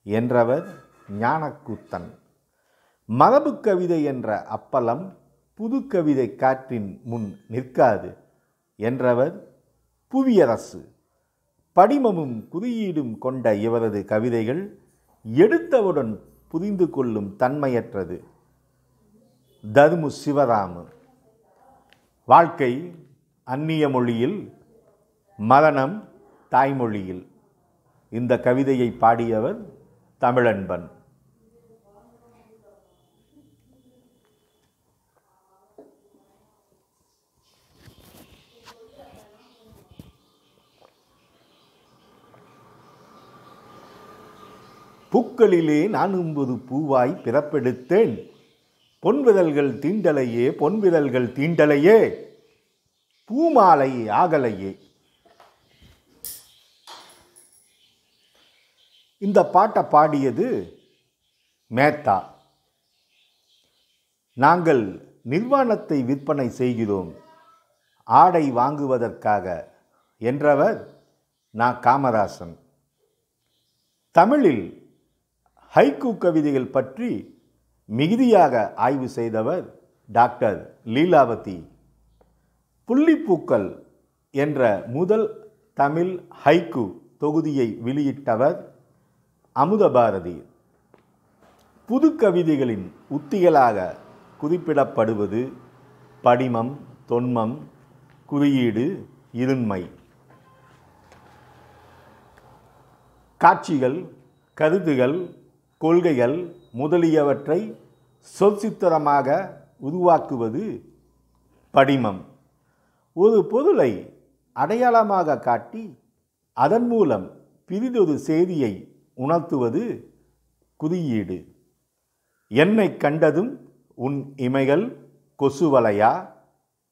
Speaker 1: என்றவர் ஞானக்கூத்தன். மரபு கவிதை என்ற அப்பலம் புது கவிதை காற்றின் முன் நிற்காது என்றவர் புவியரசு. படிமமும் குறியீடும் கொண்ட இவரது கவிதைகள் எடுத்தவுடன் புரிந்து கொள்ளும் தன்மையற்றது. தருமு சிவராமு. வாழ்க்கை அந்நிய மொழியில், மரணம் தாய்மொழியில். இந்த கவிதையை பாடியவர் தமிழன்பன். பூக்களிலே நானும் ஒரு பூவாய் பிறப்பெடுத்தேன், பொன்விரல்கள் தீண்டலையே பொன்விரல்கள் தீண்டலையே, பூமாலை ஆகலையே. இந்த பாட்டை பாடியது மேத்தா. நாங்கள் நிர்வாணத்தை விற்பனை செய்கிறோம் ஆடை வாங்குவதற்காக என்றவர் நா. காமராசன். தமிழில் ஹைக்கூ கவிதைகள் பற்றி மிகுதியாக ஆய்வு செய்தவர் டாக்டர் லீலாவதி. புள்ளிப்பூக்கள் என்ற முதல் தமிழ் ஹைக்கூ தொகுதியை வெளியிட்டவர் அமுதபாரதி. புது கவிதைகளின் உத்திகளாக குறிப்பிடப்படுவது படிமம், தொன்மம், குறியீடு, இருண்மை. காட்சிகள், கருத்துகள், கொள்கைகள் முதலியவற்றை சொற்சித்திரமாக உருவாக்குவது படிமம். ஒரு பொருளை அடையாளமாக காட்டி அதன் மூலம் பிறிதொரு செய்தியை உணர்த்துவது குறியீடு. என்னை கண்டதும் உன் இமைகள் கொசுவலையா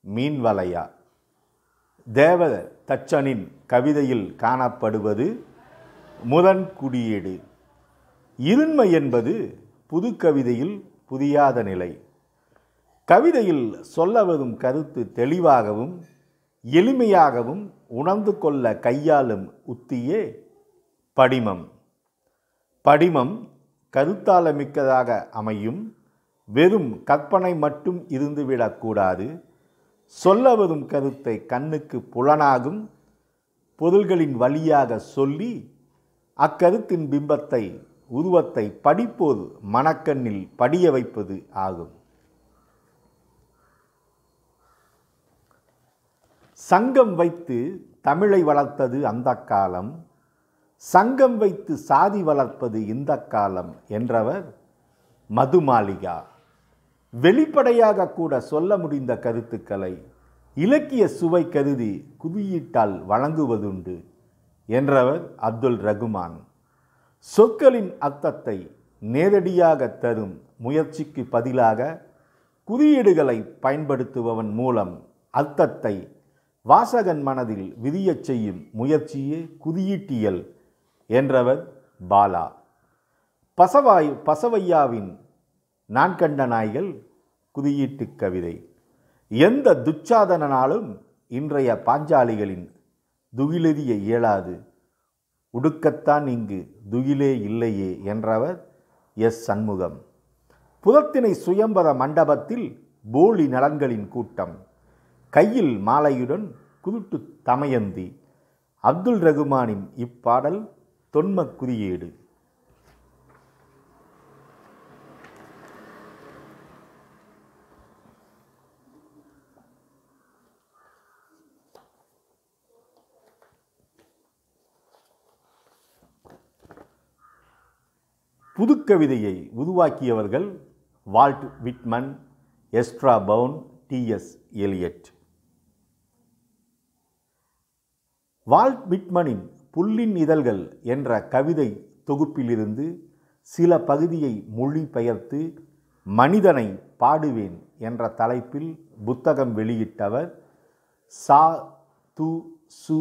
Speaker 1: மீன்வலையா தேவ தச்சனின் கவிதையில் காணப்படுவது முதன் குறியீடு. இருண்மை என்பது புது கவிதையில் புரியாத நிலை. கவிதையில் சொல்ல வரும் கருத்து தெளிவாகவும் எளிமையாகவும் உணர்ந்து கொள்ள கையாளும் உத்தியே படிமம். படிமம் கருத்தாளமிக்கதாக அமையும். வெறும் கற்பனை மட்டும் இருந்துவிடக்கூடாது. சொல்ல வரும் கருத்தை கண்ணுக்கு புலனாகும் பொருள்களின் வழியாக சொல்லி அக்கருத்தின் பிம்பத்தை, உருவத்தை படிப்போர் மனக்கண்ணில் படிய வைப்பது ஆகும். சங்கம் வைத்து தமிழை வளர்த்தது அந்த காலம், சங்கம் வைத்து சாதி வளர்ப்பது இந்த காலம் என்றவர் மதுமாளிகா. வெளிப்படையாக கூட சொல்ல முடிந்த கருத்துக்களை இலக்கிய சுவை கருதி குறியீட்டால் வழங்குவதுண்டு என்றவர் அப்துல் ரகுமான். சொற்களின் அர்த்தத்தை நேரடியாக தரும் முயற்சிக்கு பதிலாக குறியீடுகளை பயன்படுத்துபவன் மூலம் அர்த்தத்தை வாசகன் மனதில் விதியச் செய்யும் முயற்சியே குறியீட்டியல் என்றவர் பாலா. பசவையாவின் நான் கண்ட நாய்கள் குறியீட்டு கவிதை. எந்த துச்சாதனாலும் இன்றைய பாஞ்சாலிகளின் துகிலெறிய இயலாது, உடுக்கத்தான் இங்கு துகிலே இல்லையே என்றவர் எஸ். சண்முகம். புதத்திணை சுயம்பர மண்டபத்தில் போலி நலன்களின் கூட்டம், கையில் மாலையுடன் குருட்டு தமயந்தி. அப்துல் ரகுமானின் இப்பாடல் தொன்ம குறியீடு. புதுக்கவிதையை உருவாக்கியவர்கள் வால்ட் விட்மன், எஸ்ட்ரா பவுன், டி.எஸ். எலியட். வால்ட் விட்மனின் புல்லின் இதழ்கள் என்ற கவிதை தொகுப்பிலிருந்து சில பகுதியை மொழிபெயர்த்து மனிதனை பாடுவேன் என்ற தலைப்பில் புத்தகம் வெளியிட்டவர் சா. து. சு.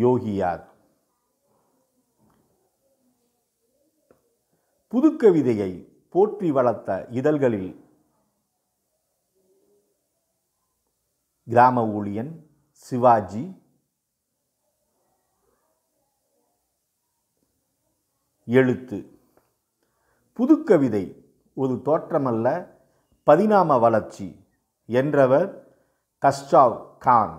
Speaker 1: யோகியார். புதுக்கவிதையை போற்றி வளர்த்த இதழ்களில் கிராம ஊழியன், சிவாஜி, எழுத்து. புதுக்கவிதை ஒரு தோற்றமல்ல, பரிணாம வளர்ச்சி என்றவர் கஸ்டாவ் கான்.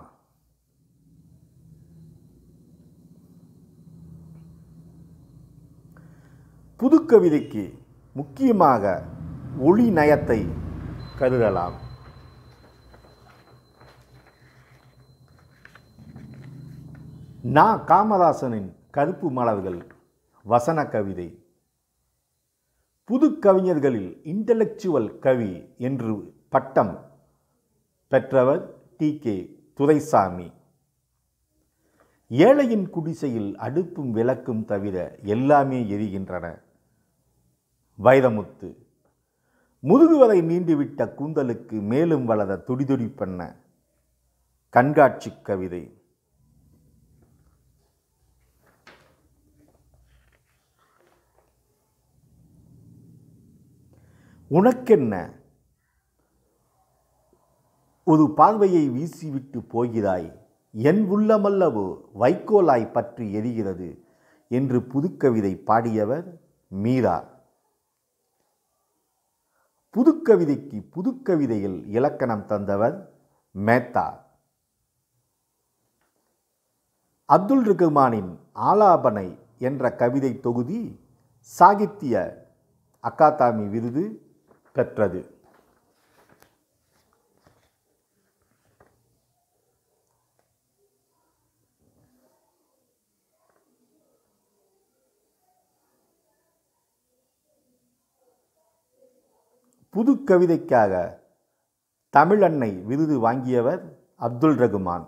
Speaker 1: புதுக்கவிதைக்கு முக்கியமாக ஒளி நயத்தை கருதலாம். நா. காமராசனின் கருப்பு மலர்கள் வசன கவிதை. புது கவிஞர்களில் இன்டலெக்சுவல் கவி என்று பட்டம் பெற்றவர் டி.கே. துரைசாமி. ஏழையின் குடிசையில் அடுப்பும் விளக்கும் தவிர எல்லாமே எரிகின்றன, வைரமுத்து. முதுகுவரை நீண்டுவிட்ட கூந்தலுக்கு மேலும் வளர துடிதுடிப்பண்ண, கண்காட்சி கவிதை. உனக்கென்ன, ஒரு பார்வையை வீசிவிட்டு போகிறாய், என் உள்ளமல்லவோ வைக்கோலாய் பற்றி எரிகிறது என்று புதுக்கவிதை பாடியவர் மீரா. புதுக்கவிதைக்கு புதுக்கவிதையில் இலக்கணம் தந்தவர் மேத்தா. அப்துல் ரகுமானின் ஆலாபனை என்ற கவிதை தொகுதி சாகித்ய அகாதமி விருது பெற்றது. புது கவிதைக்காக தமிழன்னை விருது வாங்கியவர் அப்துல் ரகுமான்.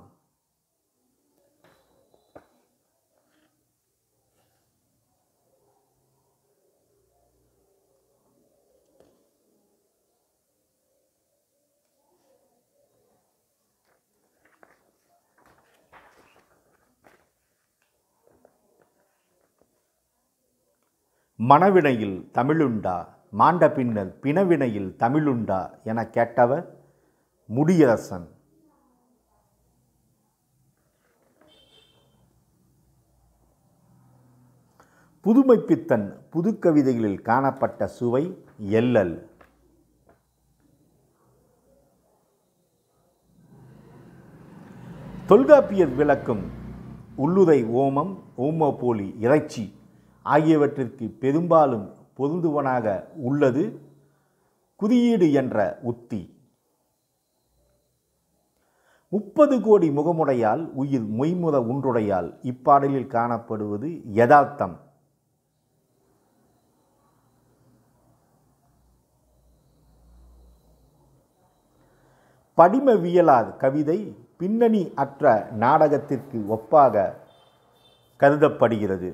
Speaker 1: மணவினையில் தமிழுண்டா, மாண்ட பின்னர் பிணவினையில் தமிழுண்டா என கேட்டவர் முடியரசன். புதுமைப்பித்தன் புதுக்கவிதைகளில் காணப்பட்ட சுவை எல்லல். தொல்காப்பியர் விளக்கும் உள்ளுரை ஓமம், ஓமோபோலி, இறைச்சி ஆகியவற்றிற்கு பெரும்பாலும் பொருந்துவனாக உள்ளது குறியீடு என்ற உத்தி. 30 கோடி முகமுடையால் உயிர் மொய்முற ஒன்றுடையால் இப்பாடலில் காணப்படுவது யதார்த்தம். படிமவியலார் கவிதை பின்னணி அற்ற நாடகத்திற்கு ஒப்பாக கருதப்படுகிறது.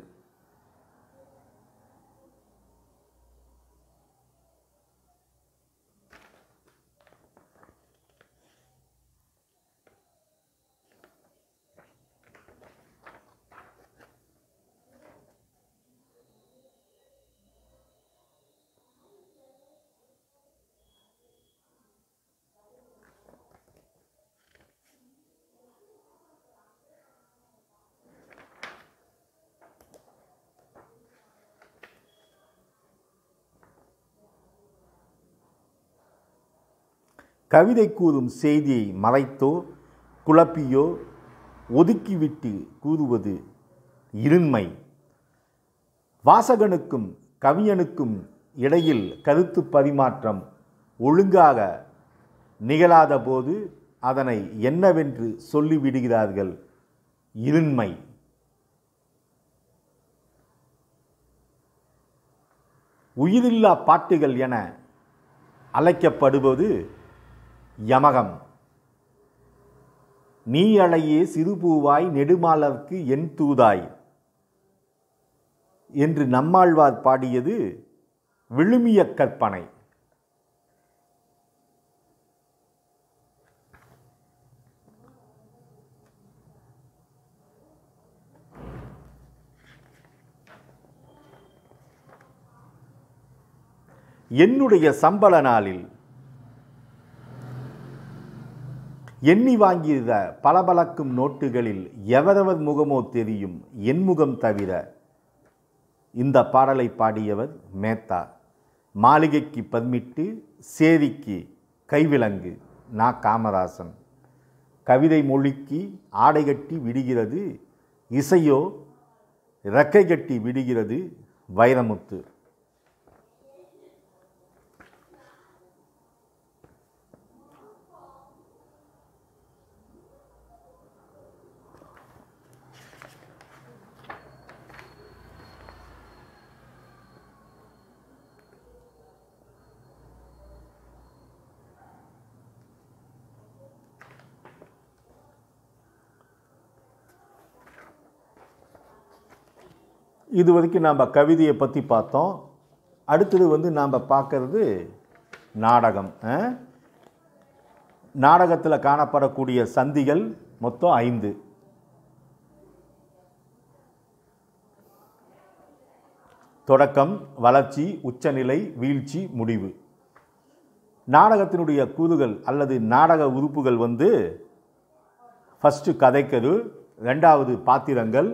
Speaker 1: கவிதை கூறும் செய்தியை மறைத்தோ குழப்பியோ ஒதுக்கிவிட்டு கூறுவது இருண்மை. வாசகனுக்கும் கவிஞனுக்கும் இடையில் கருத்து பரிமாற்றம் ஒழுங்காக நிகழாத போது அதனை என்னவென்று சொல்லிவிடுகிறார்கள்? இருண்மை. உயிரில்லா பாட்டுகள் என அழைக்கப்படுவது யமகம். நீ அழையே சிறுபூவாய் நெடுமாலர்க்கு என் தூதாய் என்று நம்மாழ்வார் பாடியது விழுமிய கற்பனை. என்னுடைய சம்பள நாளில் எண்ணி வாங்கிய பளபளக்கும் நோட்டுகளில் எவரவர் முகமோ தெரியும், என் முகம் தவிர. இந்த பாடலை பாடியவர் மேத்தா. மாளிகைக்கு பர்மிட்டு சேரிக்கு கைவிலங்கு நா. காமராசன். கவிதை மொழிக்கு ஆடை கட்டி விடுகிறது, இசையோ இறக்கை கட்டி விடுகிறது வைரமுத்து. இது வரைக்கும் நாம் கவிதையை பற்றி பார்த்தோம். அடுத்தது நாம் பார்க்கறது நாடகம். நாடகத்தில் காணப்படக்கூடிய சந்திகள் மொத்தம் 5. தொடக்கம், வளர்ச்சி, உச்சநிலை, வீழ்ச்சி, முடிவு. நாடகத்தினுடைய கூறுகள் அல்லது நாடக உறுப்புகள் ஃபஸ்ட்டு கதைக்கரு, 2வது பாத்திரங்கள்,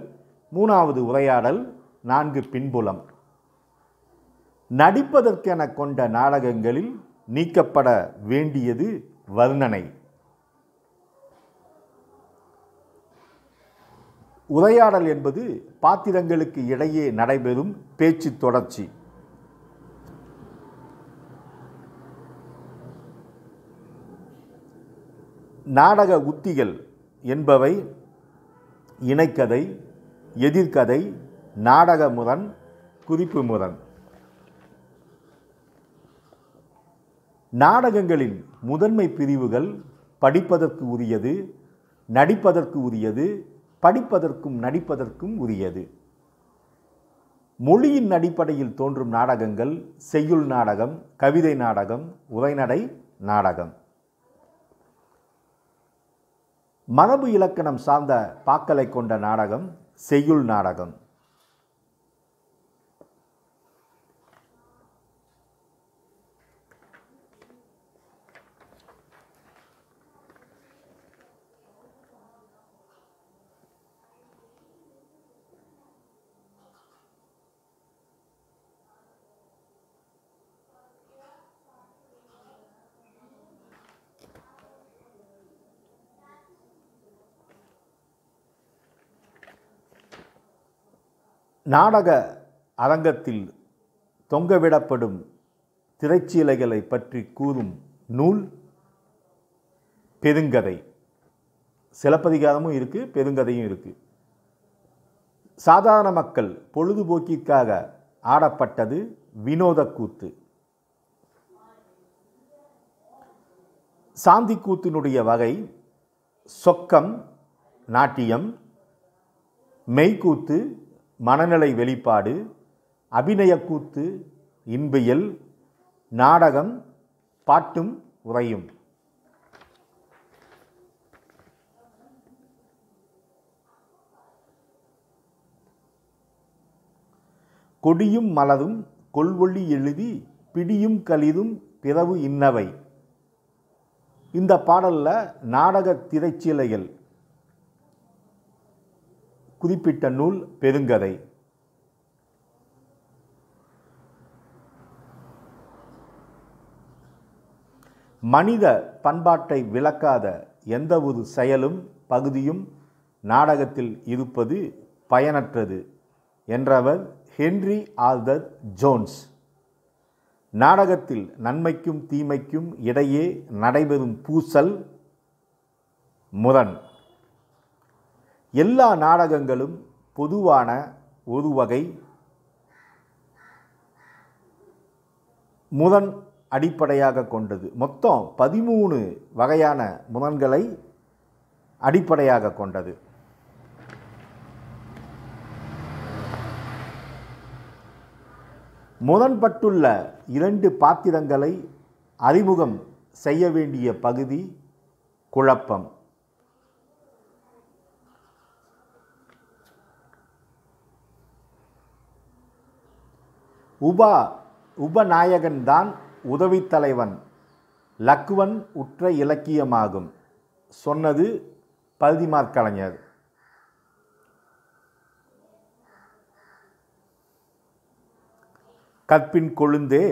Speaker 1: 3வது உரையாடல், 4 பின்புலம். நடிப்பதற்கென கொண்ட நாடகங்களில் நீக்கப்பட வேண்டியது வர்ணனை. உரையாடல் என்பது பாத்திரங்களுக்கு இடையே நடைபெறும் பேச்சு தொடர்ச்சி. நாடக உத்திகள் என்பவை இணைக்கதை, எதிர்கதை, நாடக முரண், குறிப்பு முரண். நாடகங்களின் முதன்மை பிரிவுகள் படிப்பதற்கு உரியது, நடிப்பதற்கு உரியது, படிப்பதற்கும் நடிப்பதற்கும் உரியது. மொழியின் அடிப்படையில் தோன்றும் நாடகங்கள் செய்யுள் நாடகம், கவிதை நாடகம், உரைநடை நாடகம். மரபு இலக்கணம் சார்ந்த பாக்களை கொண்ட நாடகம் செய்யுள் நாடகம். நாடக அரங்கத்தில் தொங்கவிடப்படும் திரைச்சீலைகளை பற்றி கூறும் நூல் பெருங்கதை. சிலப்பதிகாரமும் இருக்குது, பெருங்கதையும் இருக்குது. சாதாரண மக்கள் பொழுதுபோக்கிற்காக ஆடப்பட்டது வினோத கூத்து. சாந்தி கூத்தினுடைய வகை சொக்கம், நாட்டியம், மெய்க்கூத்து, மனநிலை வெளிப்பாடு, அபிநயக்கூத்து, இன்பியல், நாடகம், பாட்டும் உரையும். கொடியும் மலரும் கொள்வொள்ளி எழுதி பிடியும் களிரும் பிறவு இன்னவை. இந்த பாடலில் நாடக திரைச்சீலைகள் குறிப்பிட்ட நூல் பெருங்கதை. மனித பண்பாட்டை விளக்காத எந்தவொரு செயலும் பகுதியும் நாடகத்தில் இருப்பது பயனற்றது என்றவர் ஹென்றி ஆர்தர் ஜோன்ஸ். நாடகத்தில் நன்மைக்கும் தீமைக்கும் இடையே நடைபெறும் பூசல் முரண். எல்லா நாடகங்களும் பொதுவான ஒரு வகை முரண் அடிப்படையாக கொண்டது. மொத்தம் 13 வகையான முரண்களை அடிப்படையாக கொண்டது. முரண்பட்டுள்ள 2 பாத்திரங்களை அறிமுகம் செய்ய வேண்டிய பகுதி குழப்பம். உபநாயகன்தான் உதவித் தலைவன் லக்குவன் உற்ற இலக்கியமாகும் சொன்னது பரிதிமாற் கலைஞர். கற்பின் கொழுந்தே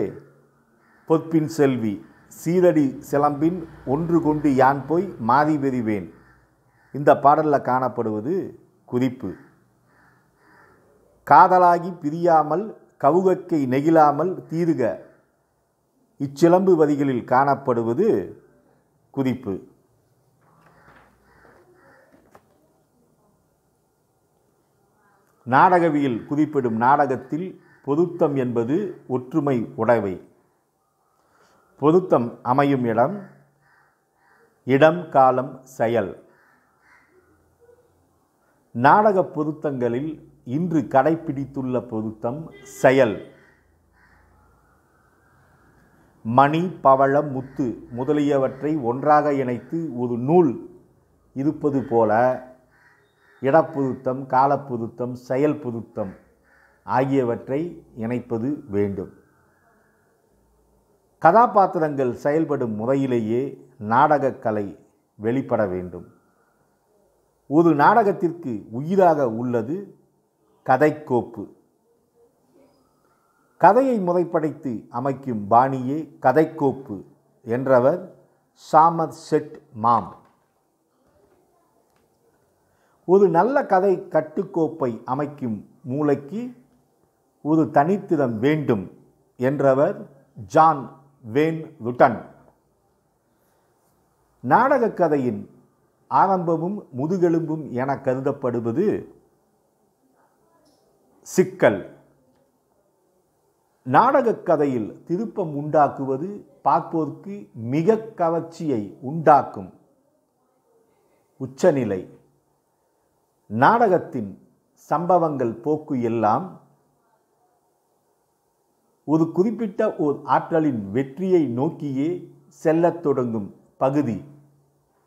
Speaker 1: பொற்பின் செல்வி சீரடி சிலம்பின் ஒன்று கொண்டு யான் போய் மாதி பெறுவேன். இந்த பாடலில் காணப்படுவது குறிப்பு. காதலாகி பிரியாமல் கவுகக்கை நெகிழாமல் தீருக இச்சிலம்பு வரிகளில் காணப்படுவது குறிப்பு. நாடகவியல் குறிப்பிடும் நாடகத்தில் பொருத்தம் என்பது ஒற்றுமை உடைமை. பொருத்தம் அமையும் இடம் காலம் செயல். நாடக பொருத்தங்களில் இன்று கடைப்பிடித்துள்ள பொருத்தம் செயல். மணி பவளம் முத்து முதலியவற்றை ஒன்றாக இணைத்து ஒரு நூல் இருப்பது போல இடப்பொருத்தம் காலப்பொருத்தம் செயல் பொருத்தம் ஆகியவற்றை இணைப்பது வேண்டும். கதாபாத்திரங்கள் செயல்படும் முறையிலேயே நாடகக்கலை வெளிப்பட வேண்டும். ஒரு நாடகத்திற்கு உயிராக உள்ளது கதைக்கோப்பு. கதையை முறைப்படைத்து அமைக்கும் பாணியே கதைக்கோப்பு என்றவர் சாமர்செட் மாம். ஒரு நல்ல கதை கட்டுக்கோப்பை அமைக்கும் மூளைக்கு ஒரு தனித்திறம் வேண்டும் என்றவர் ஜான் வேன் வுட்டன். நாடகக் கதையின் ஆரம்பமும் முதுகெலும்பும் என கருதப்படுவது சிக்கல். நாடகக் கதையில் திருப்பம் உண்டாக்குவது பார்ப்போருக்கு மிக கவர்ச்சியை உண்டாக்கும் உச்சநிலை. நாடகத்தின் சம்பவங்கள் போக்கு எல்லாம் ஒரு குறிப்பிட்ட ஓர் ஆற்றலின் வெற்றியை நோக்கியே செல்லத் தொடங்கும் பகுதி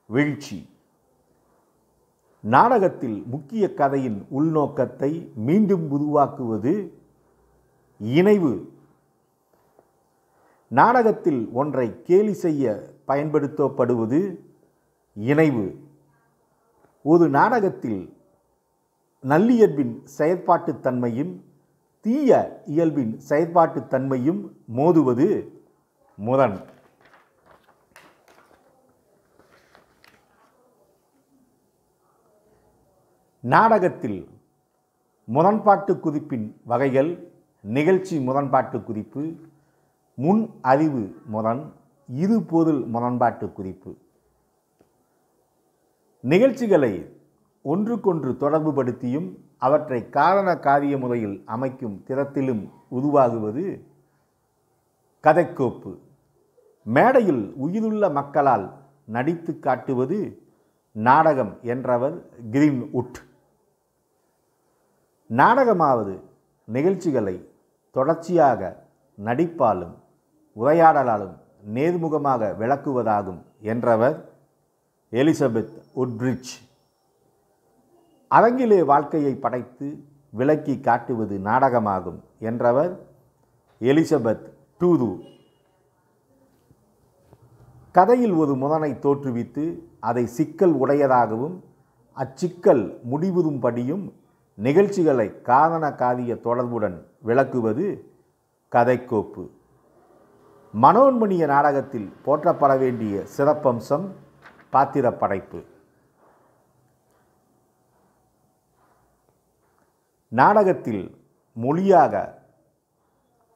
Speaker 1: வீழ்ச்சி. நாடகத்தில் முக்கிய கதையின் உள்நோக்கத்தை மீண்டும் உருவாக்குவது இணைவு. நாடகத்தில் ஒன்றை கேலி செய்ய பயன்படுத்தப்படுவது இணைவு. ஒரு நாடகத்தில் நல்லியல்பின் செயற்பாட்டுத் தன்மையும் தீய இயல்பின் செயற்பாட்டுத் தன்மையும் மோதுவது முரண். நாடகத்தில் முரண்பாட்டு குறிப்பின் வகைகள் நிகழ்ச்சி முரண்பாட்டு குறிப்பு, முன் அறிவு முரண், இருபொருள் முரண்பாட்டு குறிப்பு. நிகழ்ச்சிகளை ஒன்றுக்கொன்று தொடர்புபடுத்தியும் அவற்றை காரண காரிய முறையில் அமைக்கும் திறத்திலும் உருவாகுவது கதைக்கோப்பு. மேடையில் உயிருள்ள மக்களால் நடித்து காட்டுவது நாடகம் என்றவர் கிரீன்வுட். நாடகமாவது நிகழ்ச்சிகளை தொடர்ச்சியாக நடிப்பாலும் உரையாடலாலும் நேர்முகமாக விளக்குவதாகும் என்றவர் எலிசபெத் உட்ரிட்ஜ். அரங்கிலே வாழ்க்கையை படைத்து விளக்கி காட்டுவது நாடகமாகும் என்றவர் எலிசபெத் டூரு. கதையில் ஒரு முரணை தோற்றுவித்து அதை சிக்கல் உடையதாகவும் அச்சிக்கல் முடிவுறும்படியும் நிகழ்ச்சிகளை காரண காரிய தொடர்புடன் விளக்குவது கதைக்கோப்பு. மனோன்மணிய நாடகத்தில் போற்றப்பட வேண்டிய சிறப்பம்சம் பாத்திர படைப்பு. நாடகத்தில் மொழியாக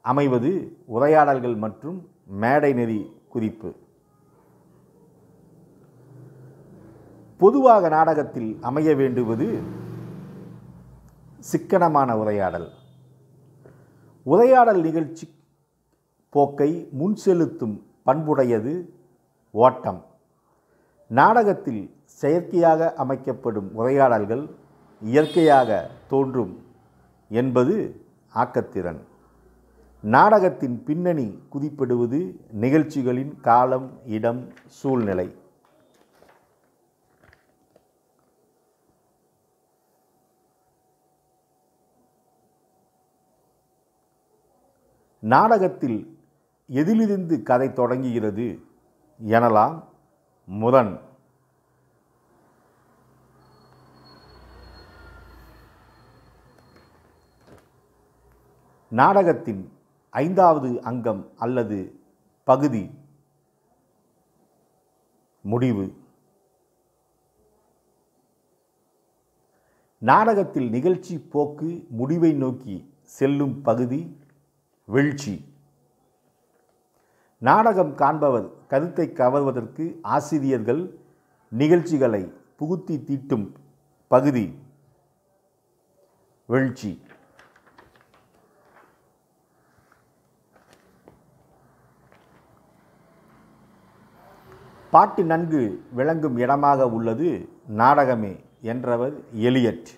Speaker 1: அமைவது உரையாடல்கள் மற்றும் மேடை நெறி குறிப்பு. பொதுவாக நாடகத்தில் அமைய வேண்டுவது சிக்கனமான உரையாடல். உரையாடல் நிகழ்ச்சி போக்கை முன் செலுத்தும் பண்புடையது ஓட்டம். நாடகத்தில் செயற்கையாக அமைக்கப்படும் உரையாடல்கள் இயற்கையாக தோன்றும் என்பது ஆக்கத்திறன். நாடகத்தின் பின்னணி குறிப்பிடுவது நிகழ்ச்சிகளின் காலம், இடம், சூழ்நிலை. நாடகத்தில் எதிலிருந்து கதை தொடங்குகிறது எனலாம். முதன். நாடகத்தின் 5வது அங்கம் அல்லது பகுதி முடிவு. நாடகத்தில் நிகழ்ச்சி போக்கு முடிவை நோக்கி செல்லும் பகுதி வீழ்ச்சி. நாடகம் காண்பவர் கருத்தை கவர்வதற்கு ஆசிரியர்கள் நிகழ்ச்சிகளை புகுத்தி தீட்டும் பகுதி வீழ்ச்சி. பாட்டு நன்கு விளங்கும் இடமாக உள்ளது நாடகமே என்றவர் எலியட்.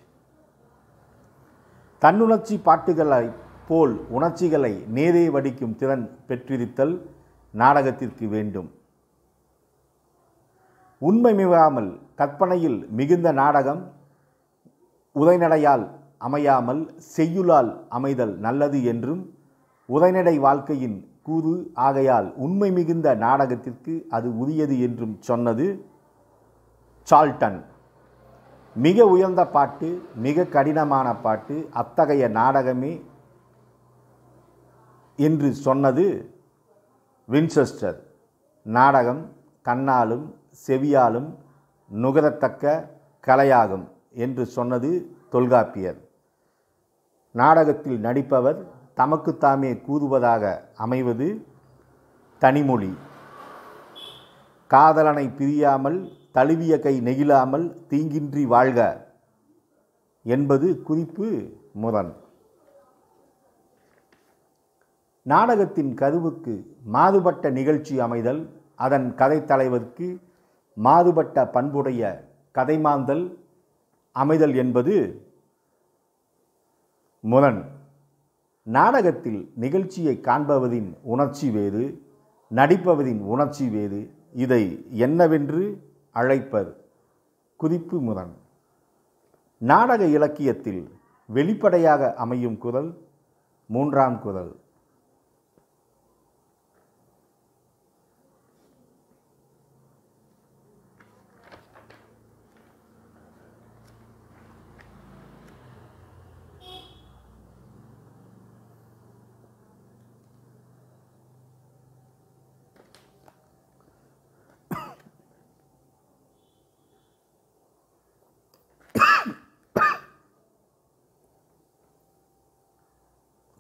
Speaker 1: தன்னுணர்ச்சி பாட்டுகளை போல் உணர்ச்சிகளை நேரே வடிக்கும் திறன் பெற்றிருத்தல் நாடகத்திற்கு வேண்டும். உண்மை மிகாமல் கற்பனையில் மிகுந்த நாடகம் உரைநடையால் அமையாமல் செய்யுளால் அமைதல் நல்லது என்றும், உரைநடை வாழ்க்கையின் கூறு ஆகையால் உண்மை மிகுந்த நாடகத்திற்கு அது உரியது என்றும் சொன்னது சால்டன். மிக உயர்ந்த பாட்டு, மிக கடினமான பாட்டு அத்தகைய நாடகமே என்று சொன்னது வின்செஸ்டர். நாடகம் கண்ணாலும் செவியாலும் நுகரத்தக்க கலையாகும் என்று சொன்னது தொல்காப்பியர். நாடகத்தில் நடிப்பவர் தமக்குத்தாமே கூறுவதாக அமைவது தனிமொழி. காதலனை பிரியாமல் தழுவிய கை நெகிழாமல் தீங்கின்றி வாழ்க என்பது குறிப்பு முதன். நாடகத்தின் கருவுக்கு மாறுபட்ட நிகழ்ச்சி அமைதல், அதன் கதைத்தலைவருக்கு மாறுபட்ட பண்புடைய கதைமாந்தல் அமைதல் என்பது முதன். நாடகத்தில் நிகழ்ச்சியை காண்பவரின் உணர்ச்சி வேறு, நடிப்பவரின் உணர்ச்சி வேறு. இதை என்னவென்று அழைப்பர் குறிப்பு முதன். நாடக இலக்கியத்தில் வெளிப்படையாக அமையும் குரல் 3ஆம் குரல்.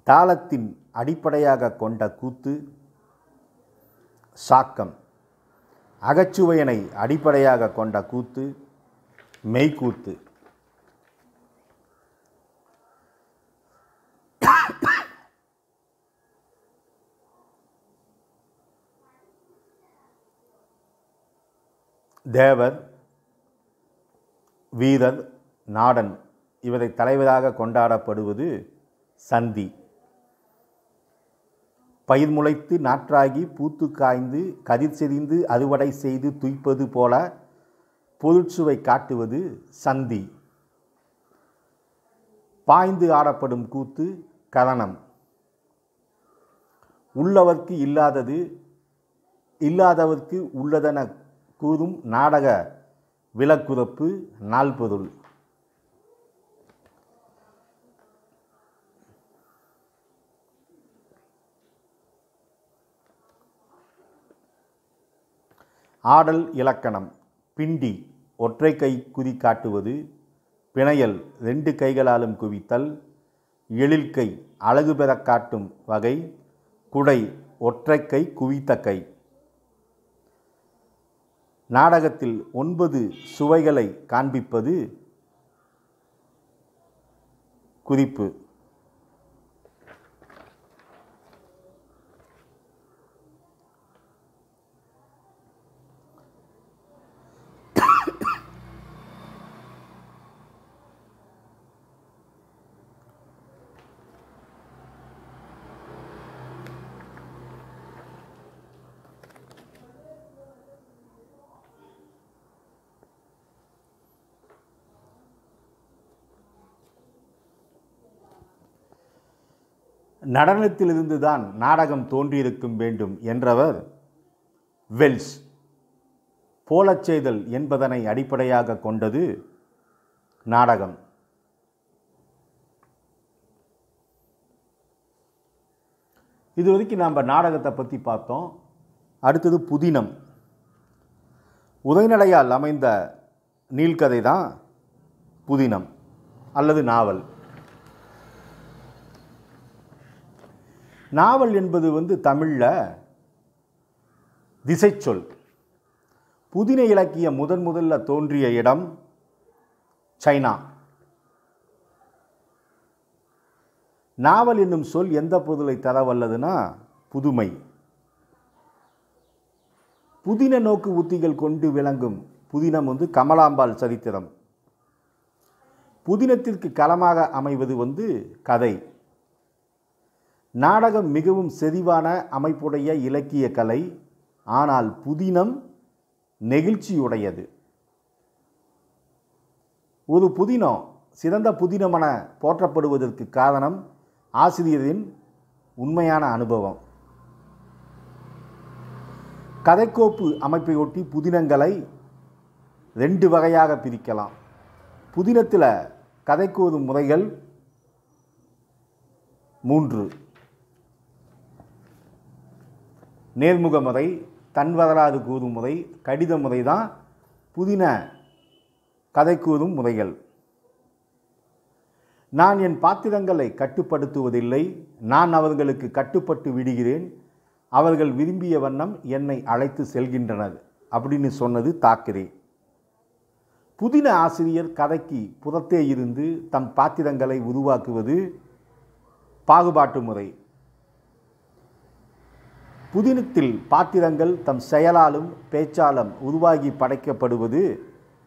Speaker 1: தாளத்தின் அடிப்படையாக கொண்ட கூத்து சாக்கம். அகச்சுவையனை அடிப்படையாக கொண்ட கூத்து மெய்க்கூத்து. தேவர், வீரர், நாடன் இவரை தலைவராக கொண்டாடப்படுவது சந்தி. பயிர் முளைத்து நாற்றாகி பூத்து காய்ந்து கதிர் செறிந்து அறுவடை செய்து துய்ப்பது போல பொருட்சுவை காட்டுவது சந்தி. பாய்ந்து ஆடப்படும் கூத்து கரணம். உள்ளவர்க்கு இல்லாதது இல்லாதவர்க்கு உள்ளதென கூறும் நாடக விலக்குறப்பு நால்பொருள். ஆடல் இலக்கணம். பிண்டி ஒற்றை கை குதி காட்டுவது, பிணையல் 2 கைகளாலும் குவித்தல், எழில்கை அழகு பெற காட்டும் வகை, குடை ஒற்றை கை குவித்த கை. நாடகத்தில் 9 சுவைகளை காண்பிப்பது குறிப்பு. நடனத்திலிருந்துதான் நாடகம் தோன்றியிருக்கும் வேண்டும் என்றவர் வெல்ஸ். போலச் செய்தல் என்பதனை அடிப்படையாக கொண்டது நாடகம். இதுவரைக்கும் நாம் நாடகத்தை பற்றி பார்த்தோம். அடுத்தது புதினம். உரைநடையால் அமைந்த நீள்கதை தான் புதினம் அல்லது நாவல். நாவல் என்பது தமிழில் திசைச்சொல். புதின இலக்கியம் முதல்ல தோன்றிய இடம் சைனா. நாவல் என்னும் சொல் எந்த பொருளை தர வல்லதுன்னா புதுமை. புதின நோக்கு உத்திகள் கொண்டு விளங்கும் புதினம் கமலாம்பாள் சரித்திரம். புதினத்திற்கு களமாக அமைவது கதை. நாடகம் மிகவும் செறிவான அமைப்புடைய இலக்கிய கலை. ஆனால் புதினம் நெகிழ்ச்சியுடையது. ஒரு புதினம் சிறந்த புதினமென போற்றப்படுவதற்கு காரணம் ஆசிரியரின் உண்மையான அனுபவம். கதைக்கோப்பு அமைப்பையொட்டி புதினங்களை 2 வகையாக பிரிக்கலாம். புதினத்தில் கதைக்கூறும் முறைகள் 3. நேர்முக முறை, தன்வரலாறு கூறும் முறை, கடித முறை தான் புதின கதை கூறும் முறைகள். நான் என் பாத்திரங்களை கட்டுப்படுத்துவதில்லை, நான் அவர்களுக்கு கட்டுப்பட்டு விடுகிறேன், அவர்கள் விரும்பிய வண்ணம் என்னை அழைத்து செல்கின்றனர் அப்படின்னு சொன்னது தாக்கரே. புதின ஆசிரியர் கதைக்கு புறத்தே இருந்து தம் பாத்திரங்களை உருவாக்குவது பாகுபாட்டு முறை. புதினத்தில் பாத்திரங்கள் தம் செயலாலும் பேச்சாலும் உருவாகி படைக்கப்படுவது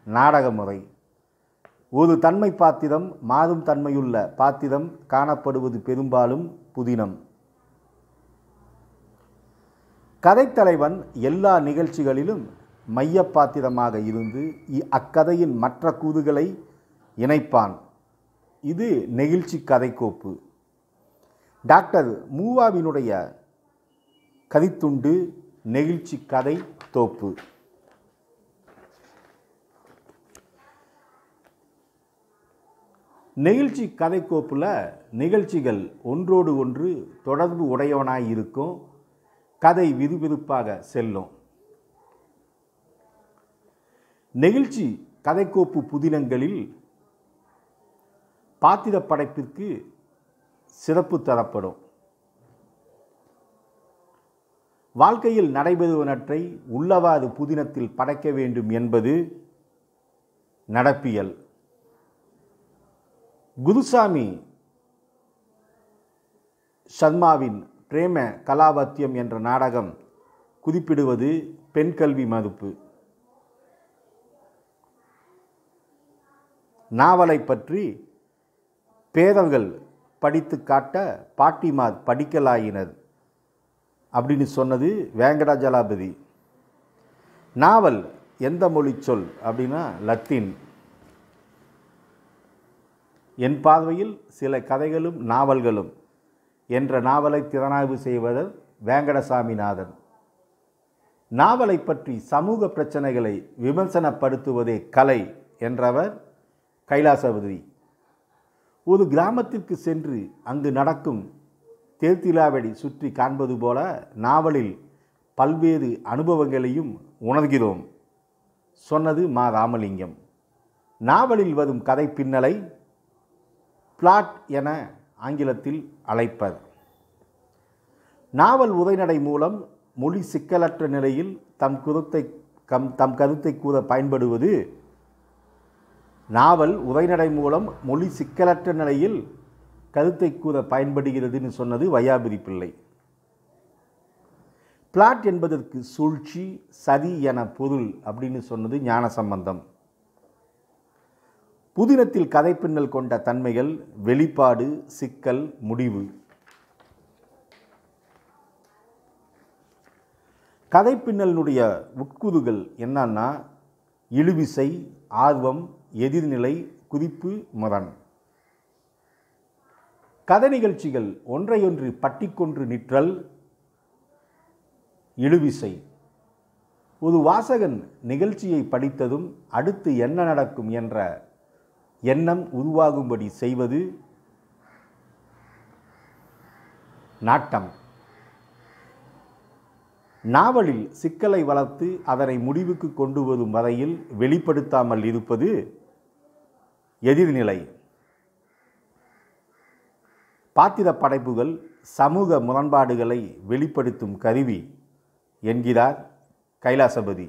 Speaker 1: நாடக முறை. ஒரு தன்மை பாத்திரம் மாறும் தன்மையுள்ள பாத்திரம் காணப்படுவது பெரும்பாலும் புதினம். கதைத்தலைவன் எல்லா நிகழ்ச்சிகளிலும் மைய பாத்திரமாக இருந்து அக்கதையின் மற்ற கூறுகளை இணைப்பான். இது நெகிழ்ச்சி கதைக்கோப்பு. டாக்டர் மூவாவினுடைய கதித்துண்டு நெகிழ்ச்சி கதை தோப்பு. நெகிழ்ச்சி கதைக்கோப்பில் நிகழ்ச்சிகள் ஒன்றோடு ஒன்று தொடர்பு உடையவனாய் இருக்கும். கதை விறுவிறுப்பாக செல்லும். நெகிழ்ச்சி கதைக்கோப்பு புதினங்களில் பாத்திர படைப்பிற்கு சிறப்பு தரப்படும். வாழ்க்கையில் நடைபெறுவனற்றை உள்ளவாறு புதினத்தில் படைக்க வேண்டும் என்பது நடப்பியல். குருசாமி சர்மாவின் பிரேம கலாபத்தியம் என்ற நாடகம் குறிப்பிடுவது பெண் கல்வி மறுப்பு. நாவலை பற்றி பேரர்கள் படித்து காட்ட பாட்டிமார் படிக்கலாயினர் அப்படின்னு சொன்னது வேங்கடாஜலாபதி. நாவல் எந்த மொழி சொல் அப்படின்னா லத்தீன். என் பார்வையில் சில கதைகளும் நாவல்களும் என்ற நாவலை திறனாய்வு செய்வதர் வேங்கடசாமிநாதன். நாவலை பற்றி சமூக பிரச்சனைகளை விமர்சனப்படுத்துவதே கலை என்றவர் கைலாசபதி. ஒரு கிராமத்திற்கு சென்று அங்கு நடக்கும் தேர்திலாவடி சுற்றி காண்பது போல நாவலில் பல்வேறு அனுபவங்களையும் உணர்கிறோம் சொன்னது மா ராமலிங்கம். நாவலில் வரும் கதை பின்னலை பிளாட் என ஆங்கிலத்தில் அழைப்பர். நாவல் உரைநடை மூலம் மொழி சிக்கலற்ற நிலையில் தம் கருத்தை கூற பயன்படுவது. நாவல் உரைநடை மூலம் மொழி சிக்கலற்ற நிலையில் கருத்தை கூற பயன்படுகிறதுன்னு சொன்னது வையாபுரி பிள்ளை. பிளாட் என்பதற்கு சூழ்ச்சி, சதி என பொருள் அப்படின்னு சொன்னது ஞானசம்பந்தம். புதினத்தில் கதைப்பின்னல் கொண்ட தன்மைகள் வெளிப்பாடு, சிக்கல், முடிவு. கதைப்பின்னலினுடைய உட்கூறுகள் என்னன்னா இழுவிசை, ஆர்வம், எதிர்நிலை, குறிப்பு, முரண். கதை நிகழ்ச்சிகள் ஒன்றையொன்று பட்டிக்கொன்று நிற்றல் இழுவிசை. ஒரு வாசகன் நிகழ்ச்சியை படித்ததும் அடுத்து என்ன நடக்கும் என்ற எண்ணம் உருவாகும்படி செய்வது நாட்டம். நாவலில் சிக்கலை வளர்த்து அதனை முடிவுக்கு கொண்டு வரும் வரையில் வெளிப்படுத்தாமல் இருப்பது எதிர்நிலை. பாத்திர படைப்புகள் சமூக முரண்பாடுகளை வெளிப்படுத்தும் கருவி என்கிறார் கைலாசபதி.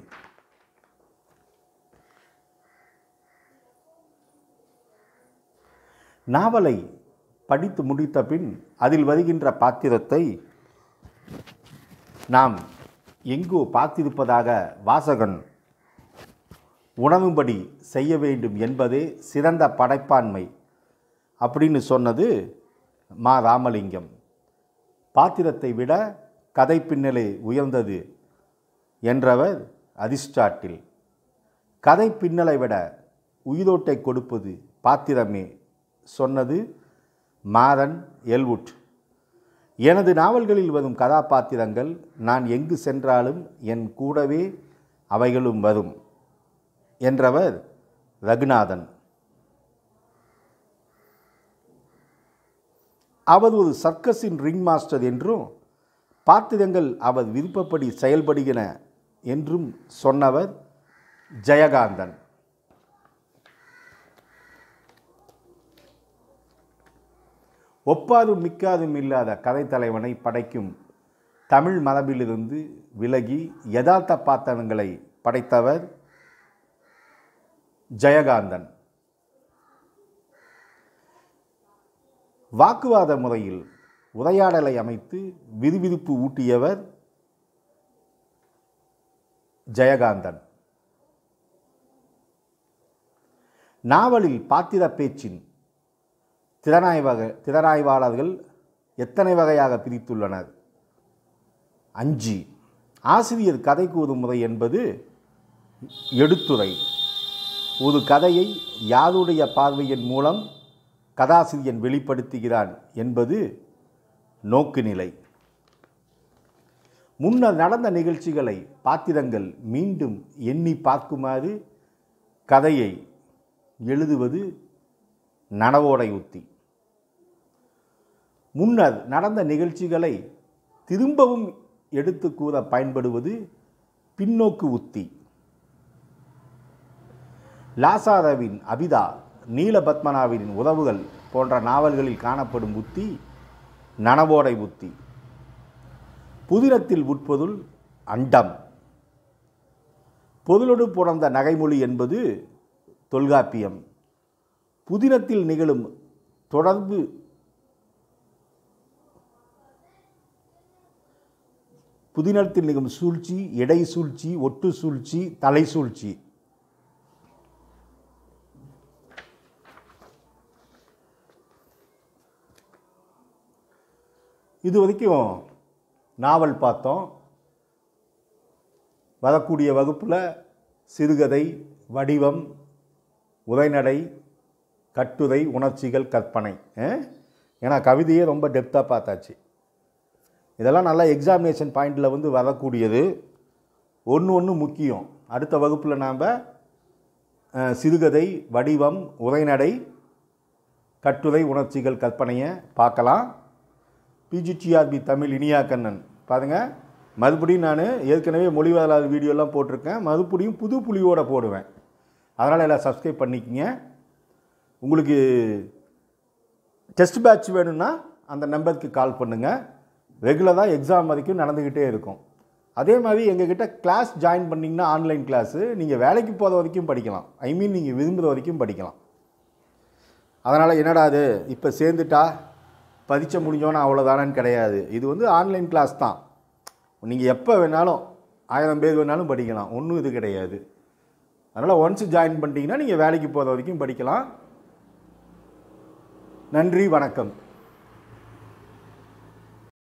Speaker 1: நாவலை படித்து முடித்த பின் அதில் வருகின்ற பாத்திரத்தை நாம் எங்கோ பார்த்திருப்பதாக வாசகன் உணரும்படி செய்ய வேண்டும் என்பதே சிறந்த படைப்பாண்மை அப்படின்னு சொன்னது மா ராமலிங்கம். பாத்திரத்தை விட கதை பின்னலே உயர்ந்தது என்றவர் அரிஸ்டாட்டில். கதை பின்னலை விட உயிரோட்டை கொடுப்பது பாத்திரமே சொன்னது மாரன் எல்வுட். எனது நாவல்களில் வரும் கதாபாத்திரங்கள் நான் எங்கு சென்றாலும் என் கூடவே அவைகளும் வரும் என்றவர் ரகுநாதன். அவர் ஒரு சர்க்கஸின் ரிங் மாஸ்டர் என்றும் பாத்திரங்கள் அவர் விருப்பப்படி செயல்படுகின என்றும் சொன்னவர் ஜெயகாந்தன். ஒப்பாரும் மிக்காரும் இல்லாத கதைத்தலைவனை படைக்கும் தமிழ் மரபிலிருந்து விலகி யதார்த்த பாத்திரங்களை படைத்தவர் ஜெயகாந்தன். வாக்குவாத முறையில் உரையாடலை அமைத்து விறுவிறுப்பு ஊட்டியவர் ஜெயகாந்தன். நாவலில் பாத்திர பேச்சின் திறனாய்வாளர்கள் எத்தனை வகையாக பிரித்துள்ளனர்? 5. ஆசிரியர் கதை கூறும் முறை என்பது எடுத்துரை. ஒரு கதையை யாருடைய பார்வையின் மூலம் கதாசிரியன் வெளிப்படுத்துகிறான் என்பது நோக்குநிலை. முன்னர் நடந்த நிகழ்ச்சிகளை பாத்திரங்கள் மீண்டும் எண்ணி பார்க்குமாறு கதையை எழுதுவது நனவோடை உத்தி. முன்னர் நடந்த நிகழ்ச்சிகளை திரும்பவும் எடுத்து கூற பயன்படுவது பின்னோக்கு உத்தி. லாசாரவின் அபிதா, நீலபத்மனாவின் உறவுகள் போன்ற நாவல்களில் காணப்படும் உத்தி நனவோடை உத்தி. புதினத்தில் உட்பொருள் அண்டம். பொருளோடு புணர்ந்த நகைமொழி என்பது தொல்காப்பியம். புதினத்தில் நிகழும் தொடர்பு புதினத்தில் நிகழும் சூழ்ச்சி, இடை சூழ்ச்சி, ஒட்டு சூழ்ச்சி, தலை சூழ்ச்சி. இது வரைக்கும் நாவல் பார்த்தோம். வரக்கூடிய வகுப்பில் சிறுகதை, வடிவம், உரைநடை, கட்டுரை, உணர்ச்சிகள், கற்பனை. ஏன்னா கவிதையே ரொம்ப டெப்த்தாக பார்த்தாச்சு. இதெல்லாம் நல்லா எக்ஸாமினேஷன் பாயிண்டில் வந்து வரக்கூடியது. ஒன்று முக்கியம். அடுத்த வகுப்பில் நாம் சிறுகதை, வடிவம், உரைநடை, கட்டுரை, உணர்ச்சிகள், கற்பனையை பார்க்கலாம். பிஜிடிஆர்பி தமிழ் இனியா கண்ணன் பாருங்கள், மறுபடியும் நான் ஏற்கனவே மொழிவாளாத வீடியோலாம் போட்டிருக்கேன். மறுபடியும் புது புலியோடு போடுவேன். அதனால் எல்லாம் சப்ஸ்கிரைப் பண்ணிக்கங்க. உங்களுக்கு டெஸ்ட் பேட்ச் வேணும்னா அந்த நம்பருக்கு கால் பண்ணுங்கள். ரெகுலராக எக்ஸாம் வரைக்கும் நடந்துக்கிட்டே இருக்கும். அதே மாதிரி எங்ககிட்ட கிளாஸ் ஜாயின் பண்ணிங்கன்னா ஆன்லைன் கிளாஸு நீங்கள் வேலைக்கு போகிற வரைக்கும் படிக்கலாம். நீங்கள் விரும்புகிற வரைக்கும் படிக்கலாம். அதனால் என்னடா அது இப்போ சேர்ந்துட்டா பரீட்சை முடிஞ்சோன்னா அவ்வளோதானன்னு கிடையாது. இது வந்து ஆன்லைன் கிளாஸ் தான். நீங்கள் எப்போ வேணாலும் 1000 பேர் வேணாலும் படிக்கலாம். ஒன்றும் இது கிடையாது. அதனால் ஒன்ஸ் ஜாயின் பண்ணிட்டீங்கன்னா நீங்கள் வேலைக்கு போகிற வரைக்கும் படிக்கலாம். நன்றி, வணக்கம்.